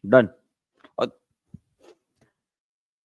Done.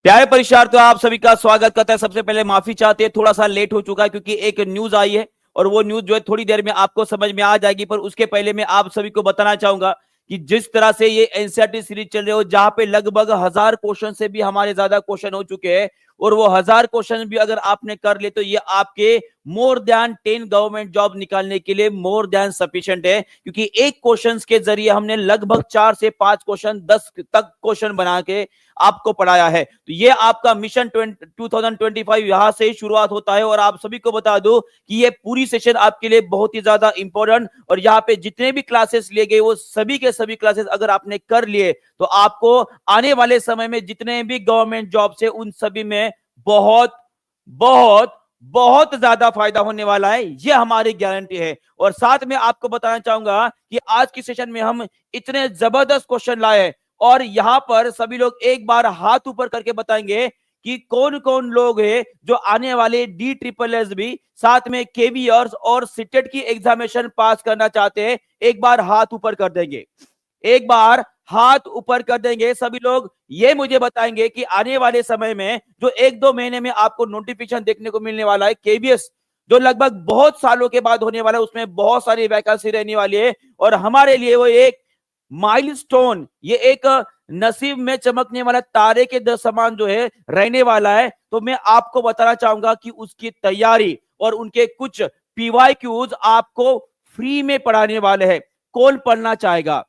प्यारे परीक्षार्थियों, आप सभी का स्वागत करता है। सबसे पहले माफी चाहते हैं, थोड़ा सा लेट हो चुका है क्योंकि एक न्यूज आई है और वो न्यूज जो है थोड़ी देर में आपको समझ में आ जाएगी। पर उसके पहले मैं आप सभी को बताना चाहूंगा कि जिस तरह से ये एनसीईआरटी सीरीज चल रही हो, जहां पे लगभग 1000 क्वेश्चन से भी हमारे ज्यादा क्वेश्चन हो चुके हैं, और वो 1000 क्वेश्चन भी अगर आपने कर लिए तो ये आपके मोर देन 10 गवर्नमेंट जॉब निकालने के लिए मोर देन सफिशिएंट है। क्योंकि एक क्वेश्चन के जरिए हमने लगभग 4 से 5 क्वेश्चन 10 तक क्वेश्चन बना के आपको पढ़ाया है। तो ये आपका मिशन 2025 यहां से शुरुआत होता है। और आप सभी को बता दो कि ये पूरी सेशन आपके लिए बहुत ही ज्यादा इंपॉर्टेंट, और यहाँ पे जितने भी क्लासेस लिए गए वो सभी के सभी क्लासेस अगर आपने कर लिए तो आपको आने वाले समय में जितने भी गवर्नमेंट जॉब से उन सभी में बहुत बहुत बहुत ज्यादा फायदा होने वाला है, ये हमारी गारंटी है। और साथ में आपको बताना चाहूंगा कि आज की सेशन में हम इतने जबरदस्त क्वेश्चन लाए, और यहां पर सभी लोग एक बार हाथ ऊपर करके बताएंगे कि कौन कौन लोग हैं जो आने वाले DSSS साथ में केवीआर और सीटेट की एग्जामिनेशन पास करना चाहते हैं। एक बार हाथ ऊपर कर देंगे, एक बार हाथ ऊपर कर देंगे सभी लोग। ये मुझे बताएंगे कि आने वाले समय में जो 1-2 महीने में आपको नोटिफिकेशन देखने को मिलने वाला है केवीएस, जो लगभग बहुत सालों के बाद होने वाला है, उसमें बहुत सारी वैकेंसी रहने वाली है। और हमारे लिए वो एक माइलस्टोन, ये एक नसीब में चमकने वाला तारे के समान जो है रहने वाला है। तो मैं आपको बताना चाहूंगा कि उसकी तैयारी और उनके कुछ PYQs आपको फ्री में पढ़ाने वाले हैं। कौन पढ़ना चाहेगा?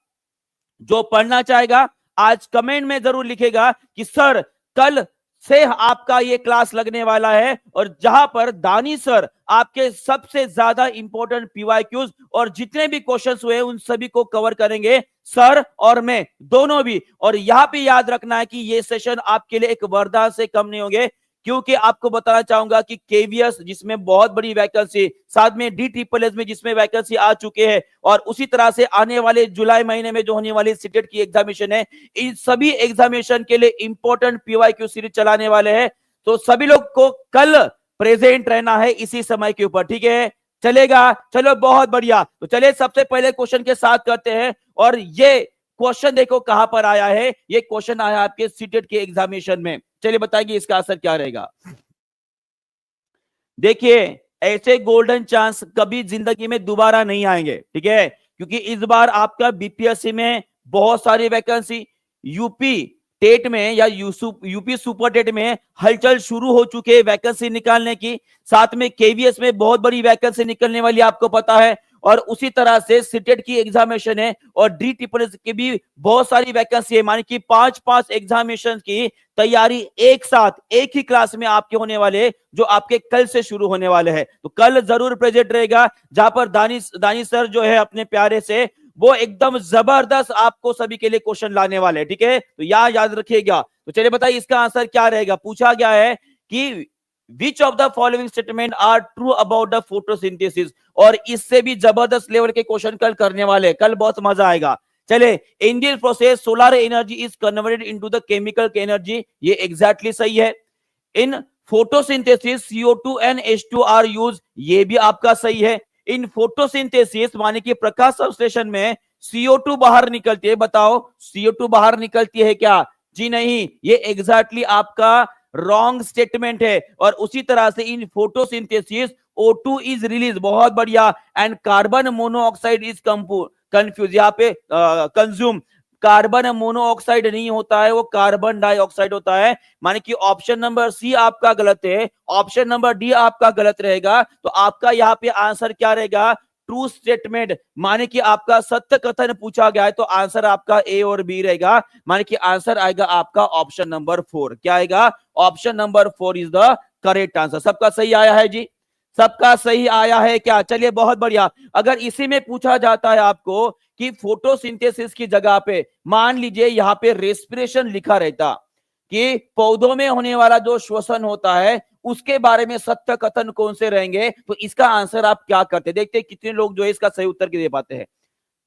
जो पढ़ना चाहेगा आज कमेंट में जरूर लिखेगा कि सर कल से आपका ये क्लास लगने वाला है, और जहां पर दानी सर आपके सबसे ज्यादा इंपॉर्टेंट PYQs और जितने भी क्वेश्चंस हुए उन सभी को कवर करेंगे, सर और मैं दोनों भी। और यहां पे याद रखना है कि ये सेशन आपके लिए एक वरदान से कम नहीं होंगे, क्योंकि आपको बताना चाहूंगा कि केवीएस जिसमें बहुत बड़ी वैकेंसी, साथ में DSSS में जिसमें वैकेंसी आ चुके हैं, और उसी तरह से आने वाले जुलाई महीने में जो होने वाली सीटेट की एग्जामिनेशन है, इन सभी एग्जामिनेशन के लिए इंपॉर्टेंट PYQ सीरीज चलाने वाले हैं। तो सभी लोग को कल प्रेजेंट रहना है इसी समय के ऊपर, ठीक है? चलेगा? चलो बहुत बढ़िया। तो चलिए सबसे पहले क्वेश्चन के साथ करते हैं। और ये क्वेश्चन देखो कहां पर आया है। ये क्वेश्चन आया आपके सीटेट के एग्जामिनेशन में। चलिए बताइए इसका असर क्या रहेगा। देखिए, ऐसे गोल्डन चांस कभी जिंदगी में दोबारा नहीं आएंगे, ठीक है? क्योंकि इस बार आपका BPSC में बहुत सारी वैकेंसी, यूपी टेट में या यूपी सुपर टेट में हलचल शुरू हो चुके हैं वैकेंसी निकालने की। साथ में केवीएस में बहुत बड़ी वैकेंसी निकलने वाली आपको पता है, और उसी तरह से सीटेट की एग्जामिनेशन है, और DSSS की भी बहुत सारी वैकेंसी है। माने कि 5-5 एग्जामिनेशन की तैयारी एक साथ एक ही क्लास में आपके होने वाले, जो आपके कल से शुरू होने वाले हैं। तो कल जरूर प्रेजेंट रहेगा, जहां पर दानी सर जो है अपने प्यारे से वो एकदम जबरदस्त आपको सभी के लिए क्वेश्चन लाने वाले हैं, ठीक है? तो यहां याद रखिएगा। तो चलिए बताइए इसका आंसर क्या रहेगा। पूछा गया है कि which of the following statement are true about the photosynthesis, और इससे भी जबरदस्त लेवल के क्वेश्चन कल करने वाले, कल बहुत मजा आएगा। चले, in this process solar energy is converted into the chemical energy, ये एग्जैक्टली सही है। In photosynthesis CO2 and H2 are use, ये भी आपका सही है। इन फोटोसिंथेसिस माने कि प्रकाश संश्लेषण में CO2 बाहर निकलती है। बताओ CO2 बाहर निकलती है क्या? जी नहीं, ये एग्जैक्टली आपका रॉन्ग स्टेटमेंट है। और उसी तरह से in photosynthesis O2 is release, बहुत बढ़िया, and carbon monoxide is confuse, यहाँ पे कंज्यूम। कार्बन मोनोऑक्साइड नहीं होता है, वो कार्बन डाइऑक्साइड होता है। माने कि ऑप्शन नंबर सी आपका गलत है, ऑप्शन नंबर डी आपका गलत रहेगा। तो आपका यहाँ पे आंसर क्या रहेगा? ट्रू स्टेटमेंट, माने कि आपका सत्य कथन पूछा गया है, तो आंसर आपका ए और बी रहेगा। माने कि आंसर आएगा आपका ऑप्शन नंबर 4। क्या आएगा? Option number 4 is the correct answer. सबका सही आया है जी? सबका सही आया है क्या? चलिए बहुत बढ़िया। अगर इसी में पूछा जाता है आपको कि फोटोसिंथेसिस की जगह पे मान लीजिए यहाँ पे रेस्पिरेशन लिखा रहता, कि पौधों में होने वाला जो श्वसन होता है उसके बारे में सत्य कथन कौन से रहेंगे, तो इसका आंसर आप क्या करते? देखते हैं कितने लोग जो है इसका सही उत्तर दे पाते हैं।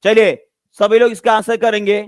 चलिए सभी लोग इसका आंसर करेंगे।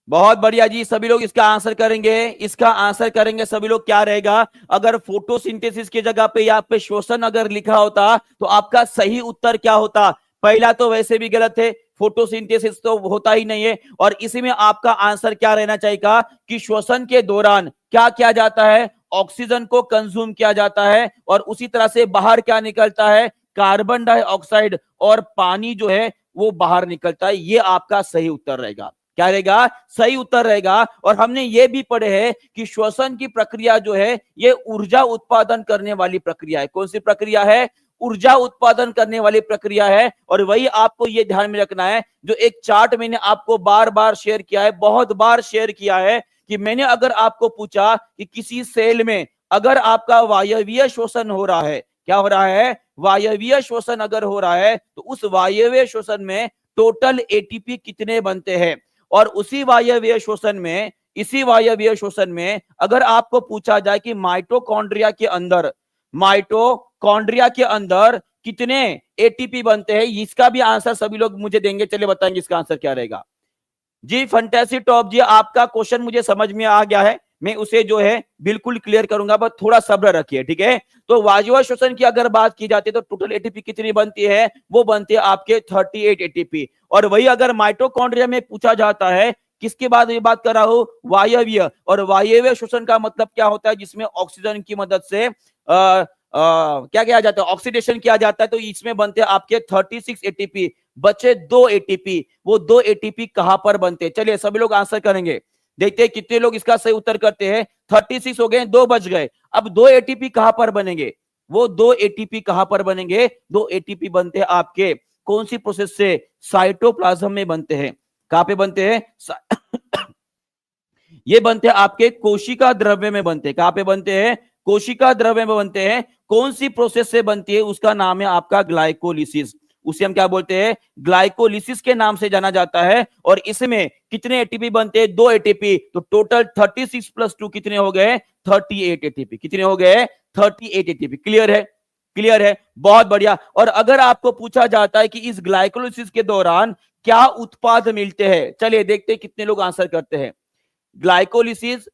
बहुत बढ़िया जी, सभी लोग इसका आंसर करेंगे। इसका आंसर करेंगे सभी लोग। क्या रहेगा? अगर फोटोसिंथेसिस की जगह पे यहाँ पे श्वसन अगर लिखा होता तो आपका सही उत्तर क्या होता? पहला तो वैसे भी गलत है, फोटोसिंथेसिस तो होता ही नहीं है। और इसी में आपका आंसर क्या रहना चाहिए कि श्वसन के दौरान क्या किया जाता है? ऑक्सीजन को कंज्यूम किया जाता है और उसी तरह से बाहर क्या निकलता है? कार्बन डाइऑक्साइड और पानी जो है वो बाहर निकलता है। ये आपका सही उत्तर रहेगा। क्या रहेगा? सही उत्तर रहेगा। और हमने ये भी पढ़े हैं कि श्वसन की प्रक्रिया जो है ये ऊर्जा उत्पादन करने वाली प्रक्रिया है। कौन सी प्रक्रिया है? ऊर्जा उत्पादन करने वाली प्रक्रिया है। और वही आपको ये ध्यान में रखना है, जो एक चार्ट मैंने आपको बार बार शेयर किया है, बहुत बार शेयर किया है, कि मैंने अगर आपको पूछा कि किसी सेल में अगर आपका वायवीय श्वसन हो रहा है, क्या हो रहा है? वायवीय श्वसन अगर हो रहा है तो उस वायवीय श्वसन में टोटल एटीपी कितने बनते हैं? और उसी वायवीय श्वसन में, इसी वायवीय श्वसन में अगर आपको पूछा जाए कि माइटोकॉन्ड्रिया के अंदर कितने एटीपी बनते हैं, इसका भी आंसर सभी लोग मुझे देंगे। चलिए बताएंगे इसका आंसर क्या रहेगा। जी फंटेसी टॉप जी, आपका क्वेश्चन मुझे समझ में आ गया है, मैं उसे जो है बिल्कुल क्लियर करूंगा, बस थोड़ा सब्र रखिए, ठीक है। तो वायवीय श्वसन की अगर बात की जाती है तो टोटल एटीपी कितनी बनती है? वो बनती है आपके 38 एटीपी। और वही अगर माइटोकॉन्ड्रिया में पूछा जाता है, किसके बाद ये बात कर रहा हूं? वायवीय। और वायवीय श्वसन का मतलब क्या होता है? जिसमें ऑक्सीजन की मदद से क्या किया जाता है? ऑक्सीडेशन किया जाता है। तो इसमें बनते हैं आपके 36 एटीपी। बचे 2 एटीपी। वो 2 एटीपी कहां पर बनते हैं? चलिए सभी लोग आंसर करेंगे, देखते हैं कितने लोग इसका सही उत्तर करते हैं। 36 हो गए, 2 बच गए। अब 2 एटीपी कहां पर बनेंगे? वो 2 एटीपी कहां पर बनेंगे? 2 एटीपी बनते हैं आपके कौन सी प्रोसेस से? साइटोप्लाज्म में बनते हैं। कहां पे बनते हैं? ये बनते हैं आपके कोशिका द्रव्य में बनते हैं। कहां पे बनते हैं? कोशिका द्रव्य में बनते हैं। कौन सी प्रोसेस से बनती है? उसका नाम है आपका ग्लाइकोलिसिस। उसे हम क्या बोलते हैं? ग्लाइकोलिसिस के नाम से जाना जाता है। और इसमें कितने एटीपी बनते हैं? 2 एटीपी। तो टोटल 36 प्लस 2 कितने हो गए? 38 एटीपी। कितने हो गए? 38 एटीपी। क्लियर है? क्लियर है, बहुत बढ़िया। और अगर आपको पूछा जाता है कि इस ग्लाइकोलिसिस के दौरान क्या उत्पाद मिलते हैं, चलिए देखते हैं कितने लोग आंसर करते हैं। ग्लाइकोलिसिस,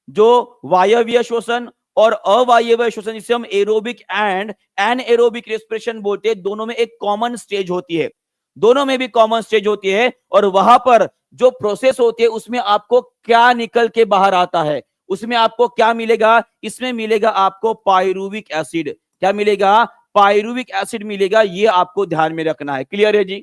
जो वायवीय श्वसन और अवायवीय श्वसन, जिसे हम एरोबिक एंड एनएरोबिक रेस्पिरेशन बोलते हैं, दोनों में एक कॉमन स्टेज होती है। दोनों में भी कॉमन स्टेज होती है। और वहां पर जो प्रोसेस होती है उसमें आपको क्या निकल के बाहर आता है? उसमें आपको क्या मिलेगा? इसमें मिलेगा आपको पायरुविक एसिड। क्या मिलेगा? पायरुविक एसिड मिलेगा। ये आपको ध्यान में रखना है। क्लियर है जी?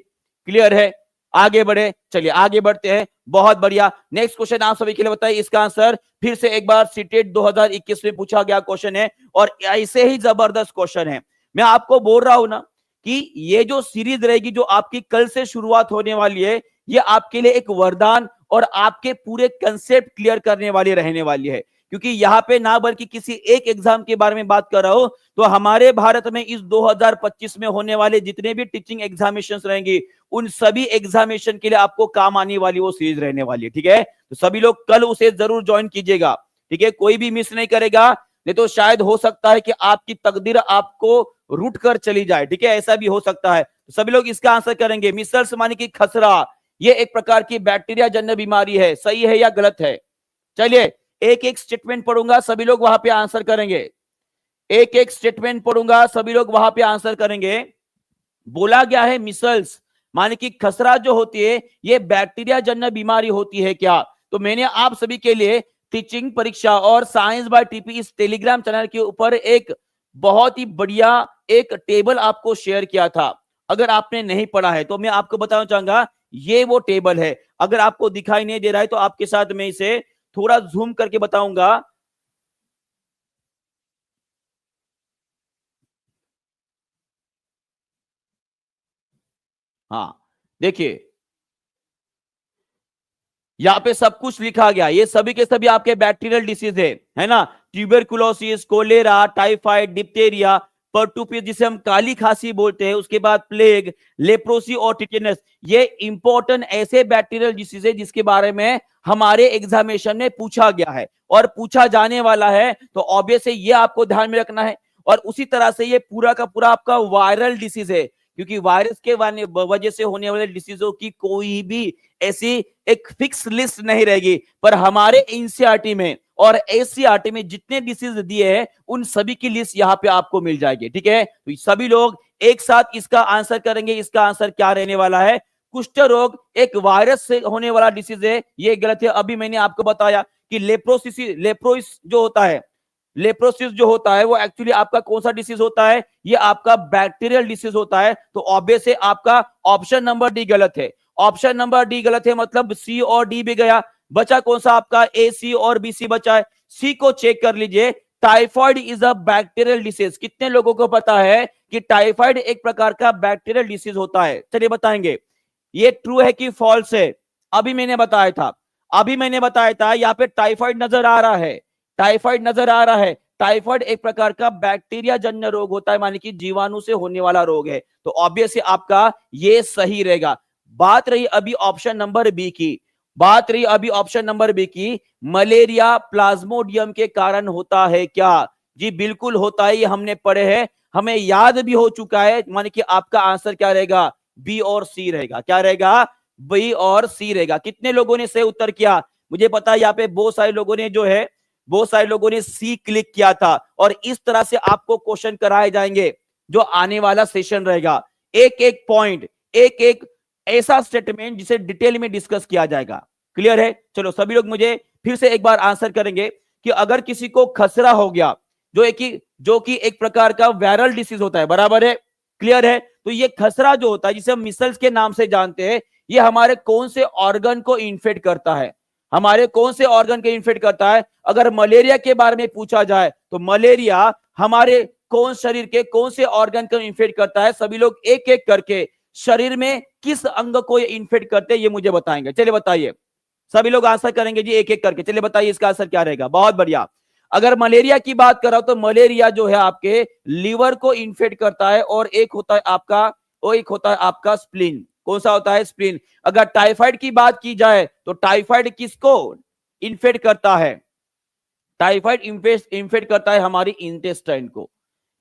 क्लियर है? आगे बढ़े, चलिए आगे बढ़ते हैं। बहुत बढ़िया। नेक्स्ट क्वेश्चन आप सभी के लिए बताइए। इसका आंसर फिर से एक बार सीटेट 2021 में पूछा गया क्वेश्चन है और ऐसे ही जबरदस्त क्वेश्चन है। मैं आपको बोल रहा हूं ना कि ये जो सीरीज रहेगी, जो आपकी कल से शुरुआत होने वाली है, ये आपके लिए एक वरदान और आपके पूरे कंसेप्ट क्लियर करने वाली रहने वाली है। क्योंकि यहाँ पे ना बल्कि किसी एक एग्जाम के बारे में बात कर रहा हूं, तो हमारे भारत में इस 2025 में होने वाले जितने भी टीचिंग एग्जामिनेशंस रहेंगे, उन सभी एग्जामिनेशन के लिए आपको काम आने वाली वो सीरीज रहने वाली है। ठीक है, तो सभी लोग कल उसे जरूर ज्वाइन कीजिएगा। ठीक है, कोई भी मिस नहीं करेगा, नहीं तो शायद हो सकता है कि आपकी तकदीर आपको रूट कर चली जाए। ठीक है, ऐसा भी हो सकता है। तो सभी लोग इसका आंसर करेंगे। मिसल्स माने की खसरा, ये एक प्रकार की बैक्टीरिया जन्य बीमारी है। सही है या गलत है? चलिए एक एक स्टेटमेंट पढ़ूंगा, सभी लोग वहां पे आंसर करेंगे। एक एक स्टेटमेंट पढ़ूंगा, सभी लोग वहां पे आंसर करेंगे। बोला गया है मिसल्स माने की खसरा जो होती है ये बैक्टीरिया जन्य बीमारी होती है क्या? तो मैंने आप सभी के लिए टीचिंग परीक्षा और साइंस बाय टीपी इस टेलीग्राम चैनल के ऊपर एक बहुत ही बढ़िया एक टेबल आपको शेयर किया था। अगर आपने नहीं पढ़ा है तो मैं आपको बताना चाहूंगा, ये वो टेबल है। अगर आपको दिखाई नहीं दे रहा है तो आपके साथ मैं इसे थोड़ा जूम करके बताऊंगा। हाँ देखिए, यहाँ पे सब कुछ लिखा गया। ये सभी के सभी आपके बैक्टीरियल डिसीज है ना? ट्यूबरकुलोसिस, कोलेरा, टाइफाइड, डिप्थेरिया, परटूपिस जिसे हम काली खांसी बोलते हैं, उसके बाद प्लेग, लेप्रोसी और टिटेनस। ये इंपॉर्टेंट ऐसे बैक्टीरियल डिसीज है जिसके बारे में हमारे एग्जामिनेशन में पूछा गया है और पूछा जाने वाला है। तो ऑब्वियसली ये आपको ध्यान में रखना है। और उसी तरह से ये पूरा का पूरा आपका वायरल डिसीज है, क्योंकि वायरस के वजह से होने वाले डिसीजों की कोई भी ऐसी एक फिक्स लिस्ट नहीं रहेगी, पर हमारे एनसीईआरटी में और एससीईआरटी में जितने डिसीज दिए हैं उन सभी की लिस्ट यहाँ पे आपको मिल जाएगी। ठीक है, तो सभी लोग एक साथ इसका आंसर करेंगे। इसका आंसर क्या रहने वाला है? कुष्ठ रोग एक वायरस से होने वाला डिसीज है, ये गलत है। अभी मैंने आपको बताया कि लेप्रोसिस जो होता है, लेप्रोसिस जो होता है वो एक्चुअली आपका कौन सा डिसीज होता है? ये आपका बैक्टीरियल डिसीज होता है। तो ऑब्वियस है आपका ऑप्शन नंबर डी गलत है। ऑप्शन नंबर डी गलत है, मतलब सी और डी भी गया। बचा कौन सा आपका? ए, सी और बी, सी बचा है। सी को चेक कर लीजिए। Typhoid is a bacterial disease. कितने लोगों को पता है कि टाइफाइड एक प्रकार का बैक्टीरियल डिसीज होता है? चलिए बताएंगे ये ट्रू है कि फॉल्स है। अभी मैंने बताया था यहाँ पे टाइफाइड नजर आ रहा है, टाइफाइड नजर आ रहा है। टाइफाइड एक प्रकार का बैक्टीरिया जन्य रोग होता है, माने कि जीवाणु से होने वाला रोग है। तो ऑब्वियसली आपका ये सही रहेगा। बात रही अभी ऑप्शन नंबर बी की, मलेरिया प्लाज्मोडियम के कारण होता है क्या? जी बिल्कुल होता है, ये हमने पढ़े हैं, हमें याद भी हो चुका है। माने कि आपका आंसर क्या रहेगा? बी और सी रहेगा। क्या रहेगा? बी और सी रहेगा। कितने लोगों ने सही उत्तर किया? मुझे पता है यहाँ पे बहुत सारे लोगों ने सी क्लिक किया था। और इस तरह से आपको क्वेश्चन कराए जाएंगे जो आने वाला सेशन रहेगा। एक एक पॉइंट, एक एक ऐसा स्टेटमेंट जिसे डिटेल में डिस्कस किया जाएगा। क्लियर है? चलो सभी लोग मुझे फिर से एक बार आंसर करेंगे कि अगर किसी को खसरा हो गया, जो कि एक प्रकार का वायरल डिसीज होता है, बराबर है? क्लियर है? तो ये खसरा जो होता है, जिसे हम मिसल्स के नाम से जानते हैं, ये हमारे कौन से ऑर्गन को इन्फेक्ट करता है? हमारे कौन से ऑर्गन को इन्फेक्ट करता है? अगर मलेरिया के बारे में पूछा जाए तो मलेरिया हमारे शरीर के कौन से ऑर्गन को इन्फेक्ट करता है? सभी लोग एक एक करके शरीर में किस अंग को ये इन्फेक्ट करते हैं ये मुझे बताएंगे। चलिए बताइए, सभी लोग आंसर करेंगे जी एक एक करके। चलिए बताइए इसका आंसर क्या रहेगा? बहुत बढ़िया। अगर मलेरिया की बात कर रहा हूं तो मलेरिया जो है आपके लीवर को इन्फेक्ट करता है, और एक होता है आपका स्प्लीन। कौन सा होता है? स्प्लीन। अगर टाइफाइड की बात की जाए तो टाइफाइड किसको इन्फेक्ट करता है? टाइफाइड इन्फेक्ट करता है हमारी इंटेस्टाइन को।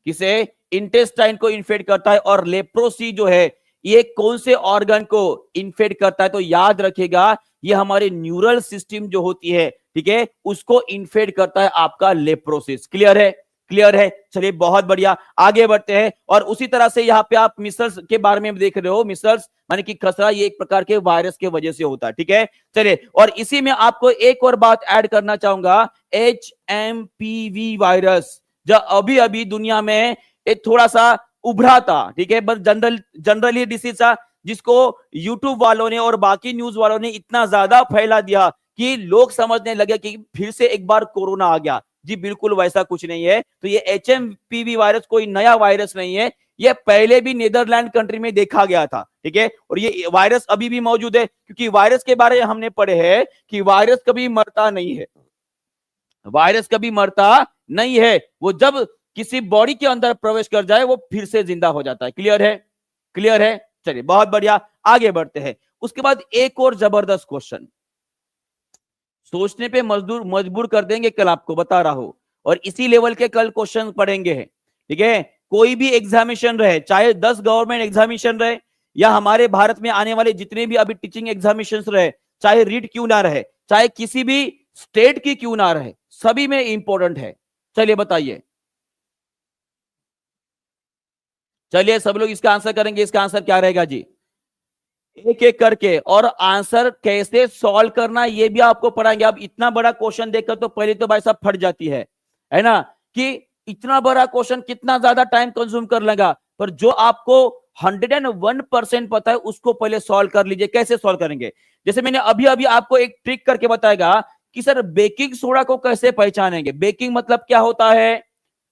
किसे? इंटेस्टाइन को इन्फेक्ट करता है। और लेप्रोसी जो है ये कौन से ऑर्गन को इन्फेक्ट करता है? तो याद रखिएगा ये हमारे न्यूरल सिस्टम जो होती है, ठीक है, उसको इन्फेक्ट करता है आपका लेप्रोसिस। क्लियर है? क्लियर है? चलिए बहुत बढ़िया, आगे बढ़ते हैं। और उसी तरह से यहाँ पे आप मिसल्स के बारे में देख रहे हो। मिसल्स माने कि खसरा, ये एक प्रकार के वायरस के वजह से होता है। ठीक है, चलिए, और इसी में आपको एक और बात ऐड करना चाहूंगा। HMPV वायरस जो अभी अभी दुनिया में एक थोड़ा सा उभरा था, ठीक है, बस जनरली डिसीज था, जिसको यूट्यूब वालों ने और बाकी न्यूज वालों ने इतना ज्यादा फैला दिया कि लोग समझने लगे कि फिर से एक बार कोरोना आ गया। जी बिल्कुल वैसा कुछ नहीं है। तो ये HMPV वायरस कोई नया वायरस नहीं है, ये पहले भी नीदरलैंड कंट्री में देखा गया था। ठीक है, और ये वायरस अभी भी मौजूद है, क्योंकि वायरस के बारे में हमने पढ़े हैं कि वायरस कभी मरता नहीं है। वायरस कभी मरता नहीं है, वो जब किसी बॉडी के अंदर प्रवेश कर जाए वो फिर से जिंदा हो जाता है। क्लियर है? क्लियर है? चलिए बहुत बढ़िया, आगे बढ़ते हैं। उसके बाद एक और जबरदस्त क्वेश्चन, सोचने पे मजबूर कर देंगे, कल आपको बता रहा हूं। और इसी लेवल के कल क्वेश्चन पढ़ेंगे। ठीक है, कोई भी एग्जामिनेशन रहे, चाहे 10 गवर्नमेंट एग्जामिनेशन रहे या हमारे भारत में आने वाले जितने भी अभी टीचिंग एग्जामिनेशन रहे, चाहे रीट क्यों ना रहे, चाहे किसी भी स्टेट की क्यों ना रहे, सभी में इंपॉर्टेंट है। चलिए बताइए, चलिए सब लोग इसका आंसर करेंगे। इसका आंसर क्या रहेगा जी? एक एक करके, और आंसर कैसे सॉल्व करना ये भी आपको पढ़ाएंगे। अब इतना बड़ा क्वेश्चन देखकर तो पहले तो भाई साहब फट जाती है ना, कि इतना बड़ा क्वेश्चन कितना ज्यादा टाइम कंज्यूम कर लेगा। पर जो आपको 101% पता है उसको पहले सॉल्व कर लीजिए। कैसे सॉल्व करेंगे? जैसे मैंने अभी अभी आपको एक ट्रिक करके बताएगा कि सर बेकिंग सोडा को कैसे पहचानेंगे। बेकिंग मतलब क्या होता है?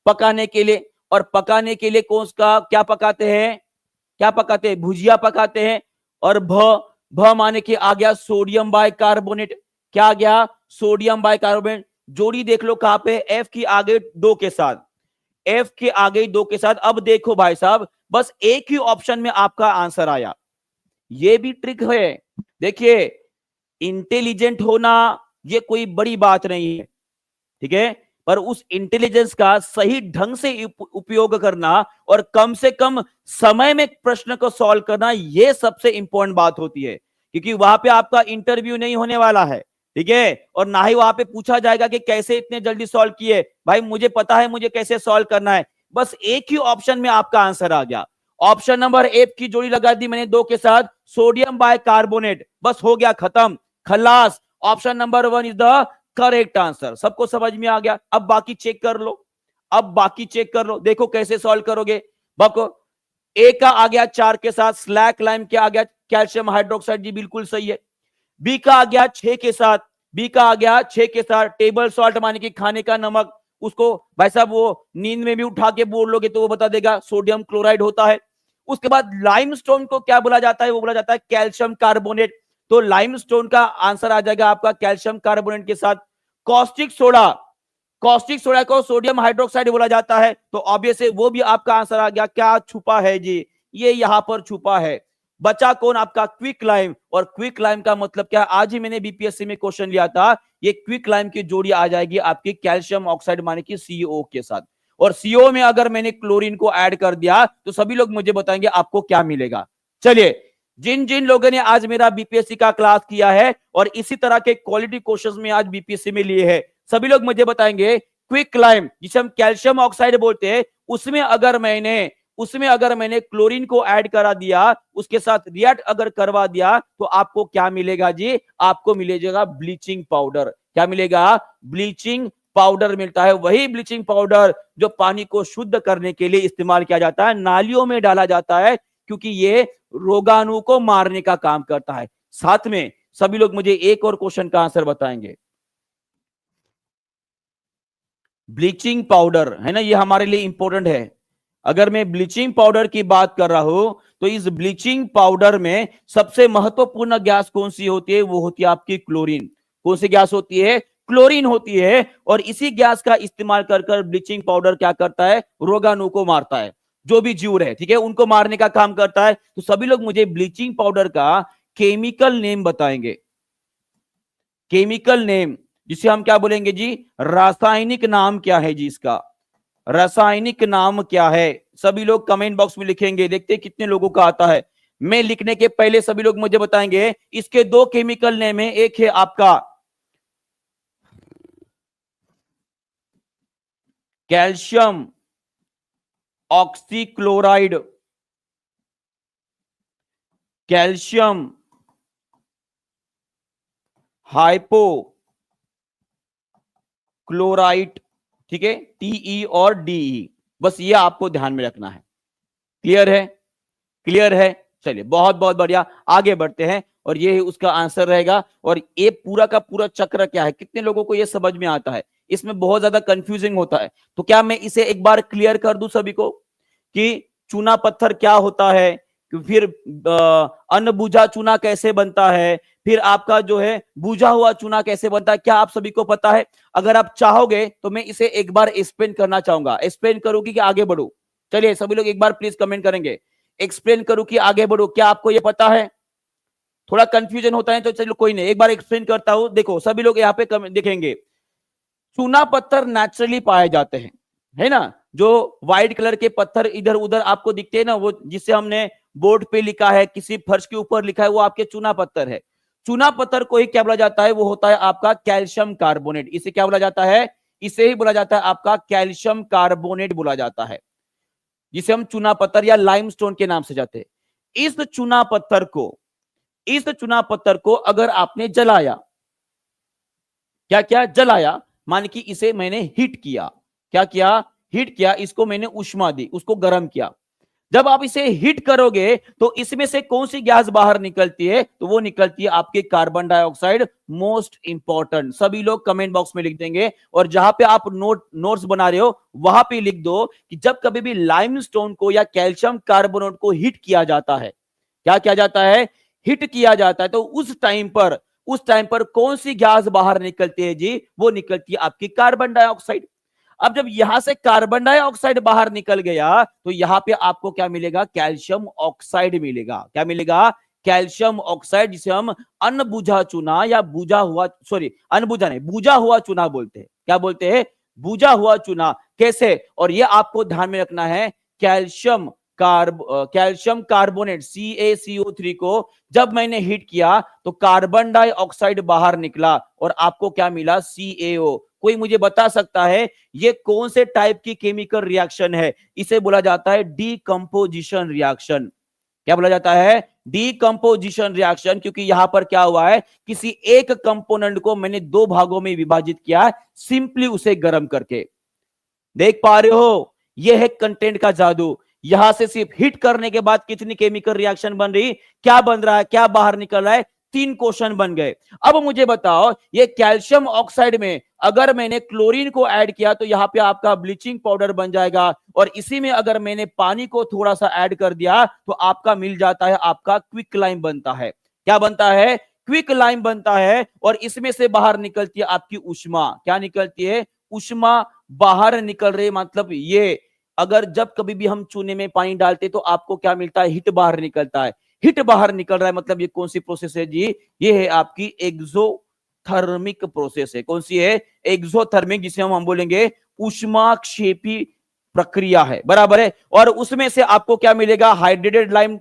पकाने के लिए। और पकाने के लिए कौन सा क्या पकाते हैं? क्या पकाते हैं? भुजिया पकाते हैं। और भ माने कि आ गया सोडियम बाइकार्बोनेट। क्या आ गया? Sodium bicarbonate. जोड़ी देख लो कहां पे? एफ की आगे 2 के साथ, एफ के आगे 2 के साथ। अब देखो भाई साहब, बस एक ही ऑप्शन में आपका आंसर आया। ये भी ट्रिक है। देखिए, इंटेलिजेंट होना ये कोई बड़ी बात नहीं है। ठीक है, पर उस इंटेलिजेंस का सही ढंग से उपयोग करना और कम से कम समय में प्रश्न को सॉल्व करना, यह सबसे इंपॉर्टेंट बात होती है, क्योंकि वहां पे आपका इंटरव्यू नहीं होने वाला है, ठीक है, और ना ही वहां पे पूछा जाएगा कि कैसे इतने जल्दी सॉल्व किए। भाई मुझे पता है मुझे कैसे सॉल्व करना है, बस एक ही ऑप्शन में आपका आंसर आ गया। ऑप्शन नंबर ए की जोड़ी लगा दी मैंने 2 के साथ, सोडियम बाइकार्बोनेट, बस हो गया खत्म, खलास। Option number 1 is the correct answer. सबको समझ में आ गया? अब बाकी चेक कर लो, अब बाकी चेक कर लो, देखो कैसे सॉल्व करोगे। बको ए का आ गया 4 के साथ, स्लैक लाइम क्या आ गया, कैल्शियम हाइड्रोक्साइड, जी बिल्कुल सही है। बी का आ गया 6 के साथ, बी का आ गया 6 के साथ, टेबल सॉल्ट माने कि खाने का नमक, उसको भाई साहब वो नींद में भी उठा के बोल लोगे तो वो बता देगा सोडियम क्लोराइड होता है। उसके बाद लाइमस्टोन को क्या बोला जाता है, वो बोला जाता है कैल्शियम कार्बोनेट, तो लाइमस्टोन का आंसर आ जाएगा आपका कैल्शियम कार्बोनेट के साथ। कॉस्टिक सोडा, कॉस्टिक सोडा को सोडियम हाइड्रोक्साइड बोला जाता है, तो ऑब्वियस है वो भी आपका आंसर आ गया। क्या छुपा है जी, ये यहां पर छुपा है। बचा कौन, आपका क्विक लाइम, और क्विक लाइम का मतलब क्या, आज ही मैंने बीपीएससी में क्वेश्चन लिया था, ये क्विक लाइम की जोड़ी आ जाएगी आपकी कैल्शियम ऑक्साइड माने कि सीओ के साथ, और सीओ में अगर मैंने क्लोरीन को ऐड कर दिया तो सभी लोग मुझे बताएंगे आपको क्या मिलेगा। चलिए, जिन जिन लोगों ने आज मेरा बीपीएससी का क्लास किया है और इसी तरह के क्वालिटी क्वेश्चंस में आज बीपीएससी में लिए हैं, सभी लोग मुझे बताएंगे क्विक लाइम जिसे हम कैल्शियम ऑक्साइड बोलते हैं, उसमें अगर मैंने क्लोरीन को ऐड करा दिया, उसके साथ रिएक्ट अगर करवा दिया तो आपको क्या मिलेगा जी, आपको मिलेगा ब्लीचिंग पाउडर। क्या मिलेगा, ब्लीचिंग पाउडर मिलता है। वही ब्लीचिंग पाउडर जो पानी को शुद्ध करने के लिए इस्तेमाल किया जाता है, नालियों में डाला जाता है, क्योंकि ये रोगाणु को मारने का काम करता है। साथ में सभी लोग मुझे एक और क्वेश्चन का आंसर बताएंगे। ब्लीचिंग पाउडर है ना, ये हमारे लिए इंपॉर्टेंट है। अगर मैं ब्लीचिंग पाउडर की बात कर रहा हूं तो इस ब्लीचिंग पाउडर में सबसे महत्वपूर्ण गैस कौन सी होती है, वो होती है आपकी क्लोरीन। कौन सी गैस होती है, क्लोरीन होती है, और इसी गैस का इस्तेमाल कर ब्लीचिंग पाउडर क्या करता है, रोगाणु को मारता है, जो भी जीव है, ठीक है, उनको मारने का काम करता है। तो सभी लोग मुझे ब्लीचिंग पाउडर का केमिकल नेम बताएंगे, केमिकल नेम, जिसे हम क्या बोलेंगे जी, रासायनिक नाम क्या है जी, इसका रासायनिक नाम क्या है। सभी लोग कमेंट बॉक्स में लिखेंगे, देखते हैं कितने लोगों का आता है। मैं लिखने के पहले सभी लोग मुझे बताएंगे इसके 2 केमिकल नेम है। एक है आपका calcium oxychloride, calcium hypo chloride, ठीक है, टीई और डीई, बस ये आपको ध्यान में रखना है। क्लियर है, क्लियर है। चलिए बहुत बहुत बढ़िया, आगे बढ़ते हैं, और ये उसका आंसर रहेगा। और ये पूरा का पूरा चक्र क्या है, कितने लोगों को ये समझ में आता है, इसमें बहुत ज्यादा कंफ्यूजिंग होता है, तो क्या मैं इसे एक बार क्लियर कर दूं सभी को कि चूना पत्थर क्या होता है, फिर अन्न बूझा चूना कैसे बनता है, फिर आपका जो है बूझा हुआ चूना कैसे बनता है, क्या आप सभी को पता है? अगर आप चाहोगे तो मैं इसे एक बार एक्सप्लेन करना चाहूंगा। एक्सप्लेन करूंगी कि आगे बढ़ू? चलिए सभी लोग एक बार प्लीज कमेंट करेंगे, एक्सप्लेन करूं कि आगे बढ़ू, क्या आपको यह पता है? थोड़ा कंफ्यूजन होता है तो चलो कोई नहीं, एक बार एक्सप्लेन करता हूं। देखो सभी लोग यहाँ पे देखेंगे, चूना पत्थर नेचुरली पाए जाते हैं, है ना, जो व्हाइट कलर के पत्थर इधर उधर आपको दिखते हैं ना, वो जिसे हमने बोर्ड पे लिखा है, किसी फर्श के ऊपर लिखा है, वो आपके चूना पत्थर है। चूना पत्थर को ही क्या बोला जाता है, वो होता है आपका कैल्शियम कार्बोनेट। इसे क्या बोला जाता है, इसे ही बोला जाता है आपका कैल्शियम कार्बोनेट बोला जाता है, जिसे हम चूना पत्थर या लाइमस्टोन के नाम से जाते हैं। इस चूना पत्थर को अगर आपने जलाया, क्या क्या जलाया, मान कि इसे मैंने हीट किया, क्या किया, हीट किया, इसको मैंने उष्मा दी, उसको गर्म किया। जब आप इसे हीट करोगे तो इसमें से कौन सी गैस बाहर निकलती है, तो वो निकलती है आपके कार्बन डाइऑक्साइड। मोस्ट इंपॉर्टेंट, सभी लोग कमेंट बॉक्स में लिख देंगे, और जहां पे आप नोट्स बना रहे हो वहां पे लिख दो कि जब कभी भी लाइमस्टोन को या कैल्शियम कार्बोनेट को हीट किया जाता है, क्या किया जाता है, हिट किया जाता है, तो उस टाइम पर कौन सी गैस बाहर निकलती है जी, वो निकलती है आपकी कार्बन डाइऑक्साइड। अब जब यहां से कार्बन डाइऑक्साइड बाहर निकल गया तो यहां पे आपको क्या मिलेगा, कैल्शियम ऑक्साइड मिलेगा। क्या मिलेगा, कैल्शियम ऑक्साइड, जिसे हम अनबुझा चूना या बुझा हुआ, सॉरी अनबुझा नहीं, बुझा हुआ चूना बोलते हैं। क्या बोलते हैं, बुझा हुआ चूना। कैसे? और ये आपको ध्यान में रखना है, कैल्शियम कार्बोनेट CaCO3 को जब मैंने हीट किया तो कार्बन डाइऑक्साइड बाहर निकला और आपको क्या मिला? CaO। कोई मुझे बता सकता है ये कौन से टाइप की केमिकल रिएक्शन है? इसे बोला जाता है डीकंपोजिशन रिएक्शन। क्या बोला जाता है? Decomposition reaction. क्योंकि यहां पर क्या हुआ है, किसी एक कंपोनेंट को मैंने दो भागों में विभाजित किया, सिंपली उसे गर्म करके। देख पा रहे हो, यह है कंटेंट का जादू। यहां से सिर्फ हिट करने के बाद कितनी केमिकल रिएक्शन बन रही, क्या बन रहा है, क्या बाहर निकल रहा है? 3 क्वेश्चन बन गए। अब मुझे बताओ, ये कैल्शियम ऑक्साइड में अगर मैंने क्लोरीन को ऐड किया तो यहां पे आपका ब्लीचिंग पाउडर बन जाएगा, और इसी में अगर मैंने पानी को थोड़ा सा ऐड कर दिया तो आपका मिल जाता है, आपका क्विक लाइम बनता है। क्या बनता है? क्विक लाइम बनता है। और इसमें से बाहर निकलती है आपकी ऊष्मा। क्या निकलती है? ऊष्मा बाहर निकल रही। मतलब ये, अगर जब कभी भी हम चूने में पानी डालते तो आपको क्या मिलता है? हिट बाहर निकलता है। हिट बाहर निकल रहा है, मतलब ये कौन सी प्रोसेस है जी? ये है आपकी एक्सोथर्मिक प्रोसेस है। कौन सी है? एक्सोथर्मिक, जिसे हम बोलेंगे ऊष्माक्षेपी प्रक्रिया है। बराबर है। और उसमें से आपको क्या मिलेगा? हाइड्रेटेड लाइम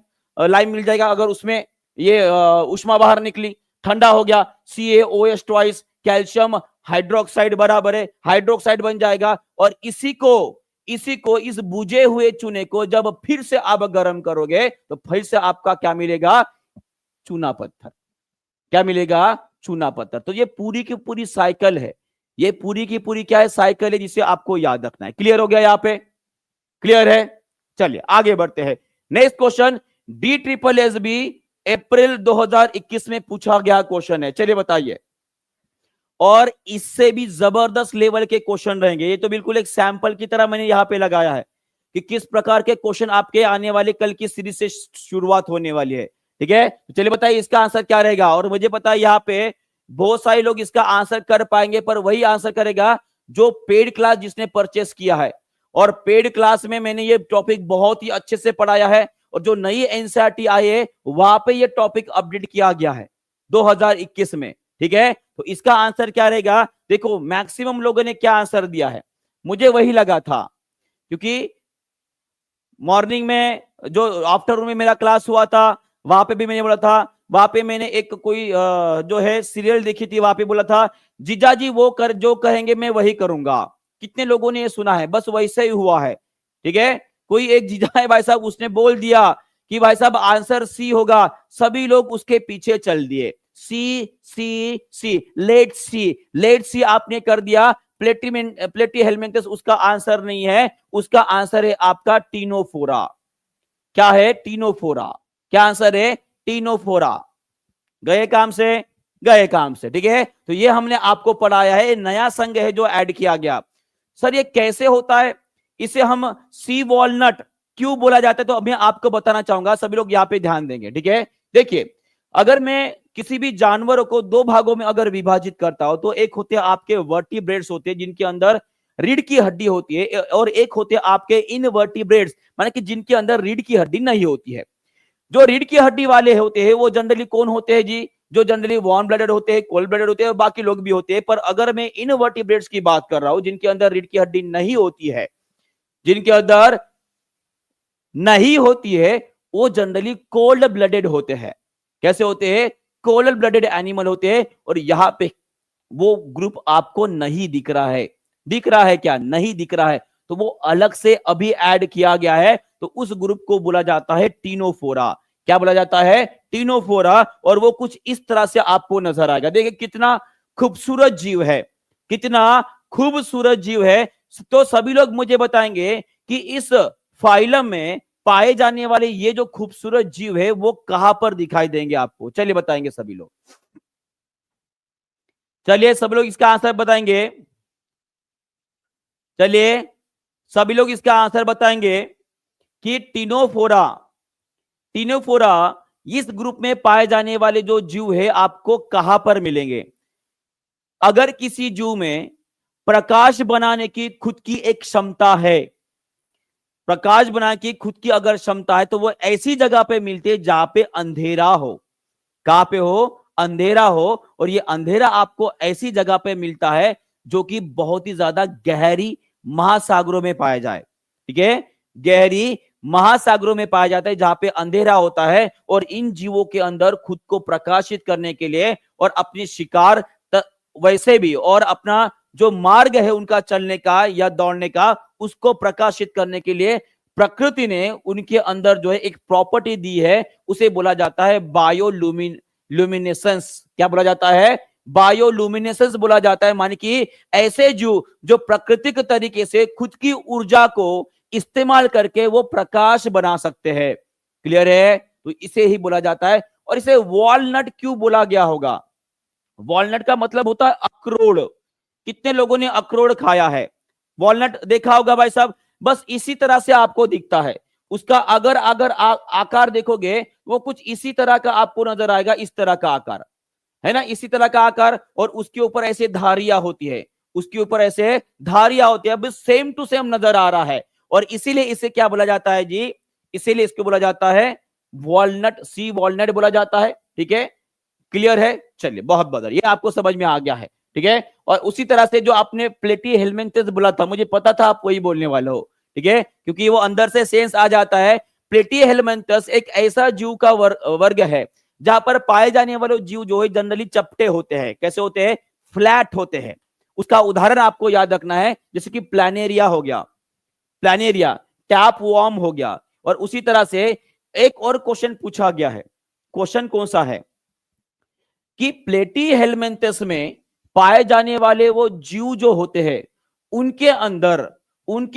मिल जाएगा। अगर उसमें ये ऊष्मा बाहर निकली, ठंडा हो गया, CaOH ट्वाइस, कैल्शियम हाइड्रोक्साइड, बराबर है, हाइड्रोक्साइड बन जाएगा। और इसी को इस बुझे हुए चूने को जब फिर से आप गर्म करोगे तो फिर से आपका क्या मिलेगा? चूना पत्थर। क्या मिलेगा? चूना पत्थर। तो ये पूरी की पूरी साइकिल है। ये पूरी की पूरी क्या है? साइकिल है, जिसे आपको याद रखना है। क्लियर हो गया? यहां पे क्लियर है? चलिए आगे बढ़ते हैं। नेक्स्ट क्वेश्चन, DSSB अप्रैल 2021 में पूछा गया क्वेश्चन है। चलिए बताइए। और इससे भी जबरदस्त लेवल के क्वेश्चन रहेंगे। ये तो बिल्कुल एक सैंपल की तरह मैंने यहां पे लगाया है कि किस प्रकार के क्वेश्चन आपके आने वाले कल की सीरीज से शुरुआत होने वाली है। ठीक है, तो चलिए बताइए इसका आंसर क्या रहेगा। और मुझे पता है यहाँ पे बहुत सारे लोग इसका आंसर कर पाएंगे, पर वही आंसर करेगा जो पेड क्लास जिसने परचेस किया है। और पेड क्लास में मैंने ये टॉपिक बहुत ही अच्छे से पढ़ाया है, और जो नई एनसीईआरटी आई है वहां पे ये टॉपिक अपडेट किया गया है 2021 में। ठीक है, तो इसका आंसर क्या रहेगा? देखो मैक्सिमम लोगों ने क्या आंसर दिया है, मुझे वही लगा था, क्योंकि मॉर्निंग में जो आफ्टरनून में मेरा क्लास हुआ था वहां पे भी मैंने बोला था, वहां पे मैंने एक कोई जो है सीरियल देखी थी, वहां पे बोला था जीजाजी वो कर जो कहेंगे मैं वही करूंगा। कितने लोगों ने ये सुना है? बस वैसे ही हुआ है। ठीक है, कोई एक जीजा है भाई साहब, उसने बोल दिया कि भाई साहब आंसर सी होगा, सभी लोग उसके पीछे चल दिए। सी सी सी, लेट सी आपने कर दिया। प्लेटी हेलमिंथस उसका आंसर नहीं है, उसका आंसर है आपका टीनोफोरा। क्या है? टीनोफोरा। क्या आंसर है? टीनोफोरा। गए काम से? गए काम से। ठीक है, तो ये हमने आपको पढ़ाया है, नया संघ है जो ऐड किया गया। सर ये कैसे होता है? इसे हम सी वॉलनट क्यों बोला जाता है, तो अब मैं आपको बताना चाहूंगा, सभी लोग यहाँ पे ध्यान देंगे। ठीक है, देखिए अगर मैं किसी भी जानवर को दो भागों में अगर विभाजित करता हूं, तो एक होते हैं आपके वर्टिब्रेट्स होते हैं जिनके अंदर रीढ़ की हड्डी होती है, और एक होते हैं आपके इनवर्टिब्रेट्स, माने कि जिनके अंदर रीढ़ की हड्डी नहीं होती है। जो रीढ़ की हड्डी वाले होते हैं वो जनरली कौन होते हैं जी? जो जनरली वार्म ब्लडेड होते हैं, कोल्ड ब्लडेड होते हैं, और बाकी लोग भी होते हैं। पर अगर मैं इनवर्टिब्रेट्स की बात कर रहा हूं, जिनके अंदर रीढ़ की हड्डी नहीं होती है, जिनके अंदर नहीं होती है, वो जनरली कोल्ड ब्लडेड होते हैं। कैसे होते हैं? कोल्ड ब्लडेड एनिमल होते हैं। और यहां पे वो ग्रुप आपको नहीं दिख रहा है। दिख रहा है क्या? नहीं दिख रहा है, तो वो अलग से अभी ऐड किया गया है। तो उस ग्रुप को बोला जाता है टीनोफोरा। क्या बोला जाता है? टीनोफोरा। और वो कुछ इस तरह से आपको नजर आएगा। देखिए कितना खूबसूरत जीव है, कितना खूबसूरत जीव है। तो सभी लोग मुझे बताएंगे कि इस फाइलम में पाए जाने वाले ये जो खूबसूरत जीव है वो कहां पर दिखाई देंगे आपको? चलिए बताएंगे सभी लोग। चलिए सब लोग इसका आंसर बताएंगे। चलिए सभी लोग इसका आंसर बताएंगे कि टीनोफोरा इस ग्रुप में पाए जाने वाले जो जीव है आपको कहां पर मिलेंगे? अगर किसी जीव में प्रकाश बनाने की खुद की एक क्षमता है, प्रकाश बनाने की खुद की अगर क्षमता है, तो वो ऐसी जगह पे मिलते हैं जहां पे अंधेरा हो। कहां पे हो? अंधेरा हो। और ये अंधेरा आपको ऐसी जगह पे मिलता है जो कि बहुत ही ज्यादा गहरी महासागरों में पाया जाए। ठीक है, गहरी महासागरों में पाया जाता है जहां पे अंधेरा होता है, और इन जीवों के अंदर खुद को प्रकाशित करने के लिए और अपनी शिकार वैसे भी और अपना जो मार्ग है उनका चलने का या दौड़ने का उसको प्रकाशित करने के लिए प्रकृति ने उनके अंदर जो है एक प्रॉपर्टी दी है, उसे बोला जाता है बायोलुमिनेसेंस। क्या बोला जाता है? बायोलुमिनेसेंस बोला जाता है। माने कि ऐसे जो प्राकृतिक तरीके से खुद की ऊर्जा को इस्तेमाल करके वो प्रकाश बना सकते हैं। क्लियर है? तो इसे ही बोला जाता है। और इसे वॉलनट क्यों बोला गया होगा? वॉलनट का मतलब होता है अखरोट। कितने लोगों ने अखरोट खाया है? वॉलनट देखा होगा भाई साहब, बस इसी तरह से आपको दिखता है। उसका अगर अगर आकार देखोगे वो कुछ इसी तरह का आपको नजर आएगा, इस तरह का आकार है ना, इसी तरह का आकार, और उसके ऊपर ऐसे धारियां होती है, उसके ऊपर ऐसे धारियां होती है, बस सेम टू सेम नजर आ रहा है। और इसीलिए इसे क्या बोला जाता है जी? इसीलिए इसको बोला जाता है वॉलनट, सी वॉलनट बोला जाता है। ठीक है, क्लियर है? चलिए, बहुत बहुत ये आपको समझ में आ गया है। ठीक है, और उसी तरह से जो आपने प्लेटी हेलमिंथस बोला था, मुझे पता था आप वही बोलने वाले हो। ठीक है, क्योंकि वो अंदर से सेंस आ जाता है। प्लेटी हेलमिंथस एक ऐसा जीव का वर्ग है जहां पर पाए जाने वाले जीव जो है जनरली चपटे होते हैं। कैसे होते हैं? फ्लैट होते हैं। उसका उदाहरण आपको याद रखना है, जैसे कि प्लानेरिया हो गया, प्लानेरिया, टैप वॉर्म हो गया। और उसी तरह से एक और क्वेश्चन पूछा गया है। क्वेश्चन कौन सा है कि प्लेटी हेलमिंथस में पाए जाने वाले वो जीव जो होते हैं उनके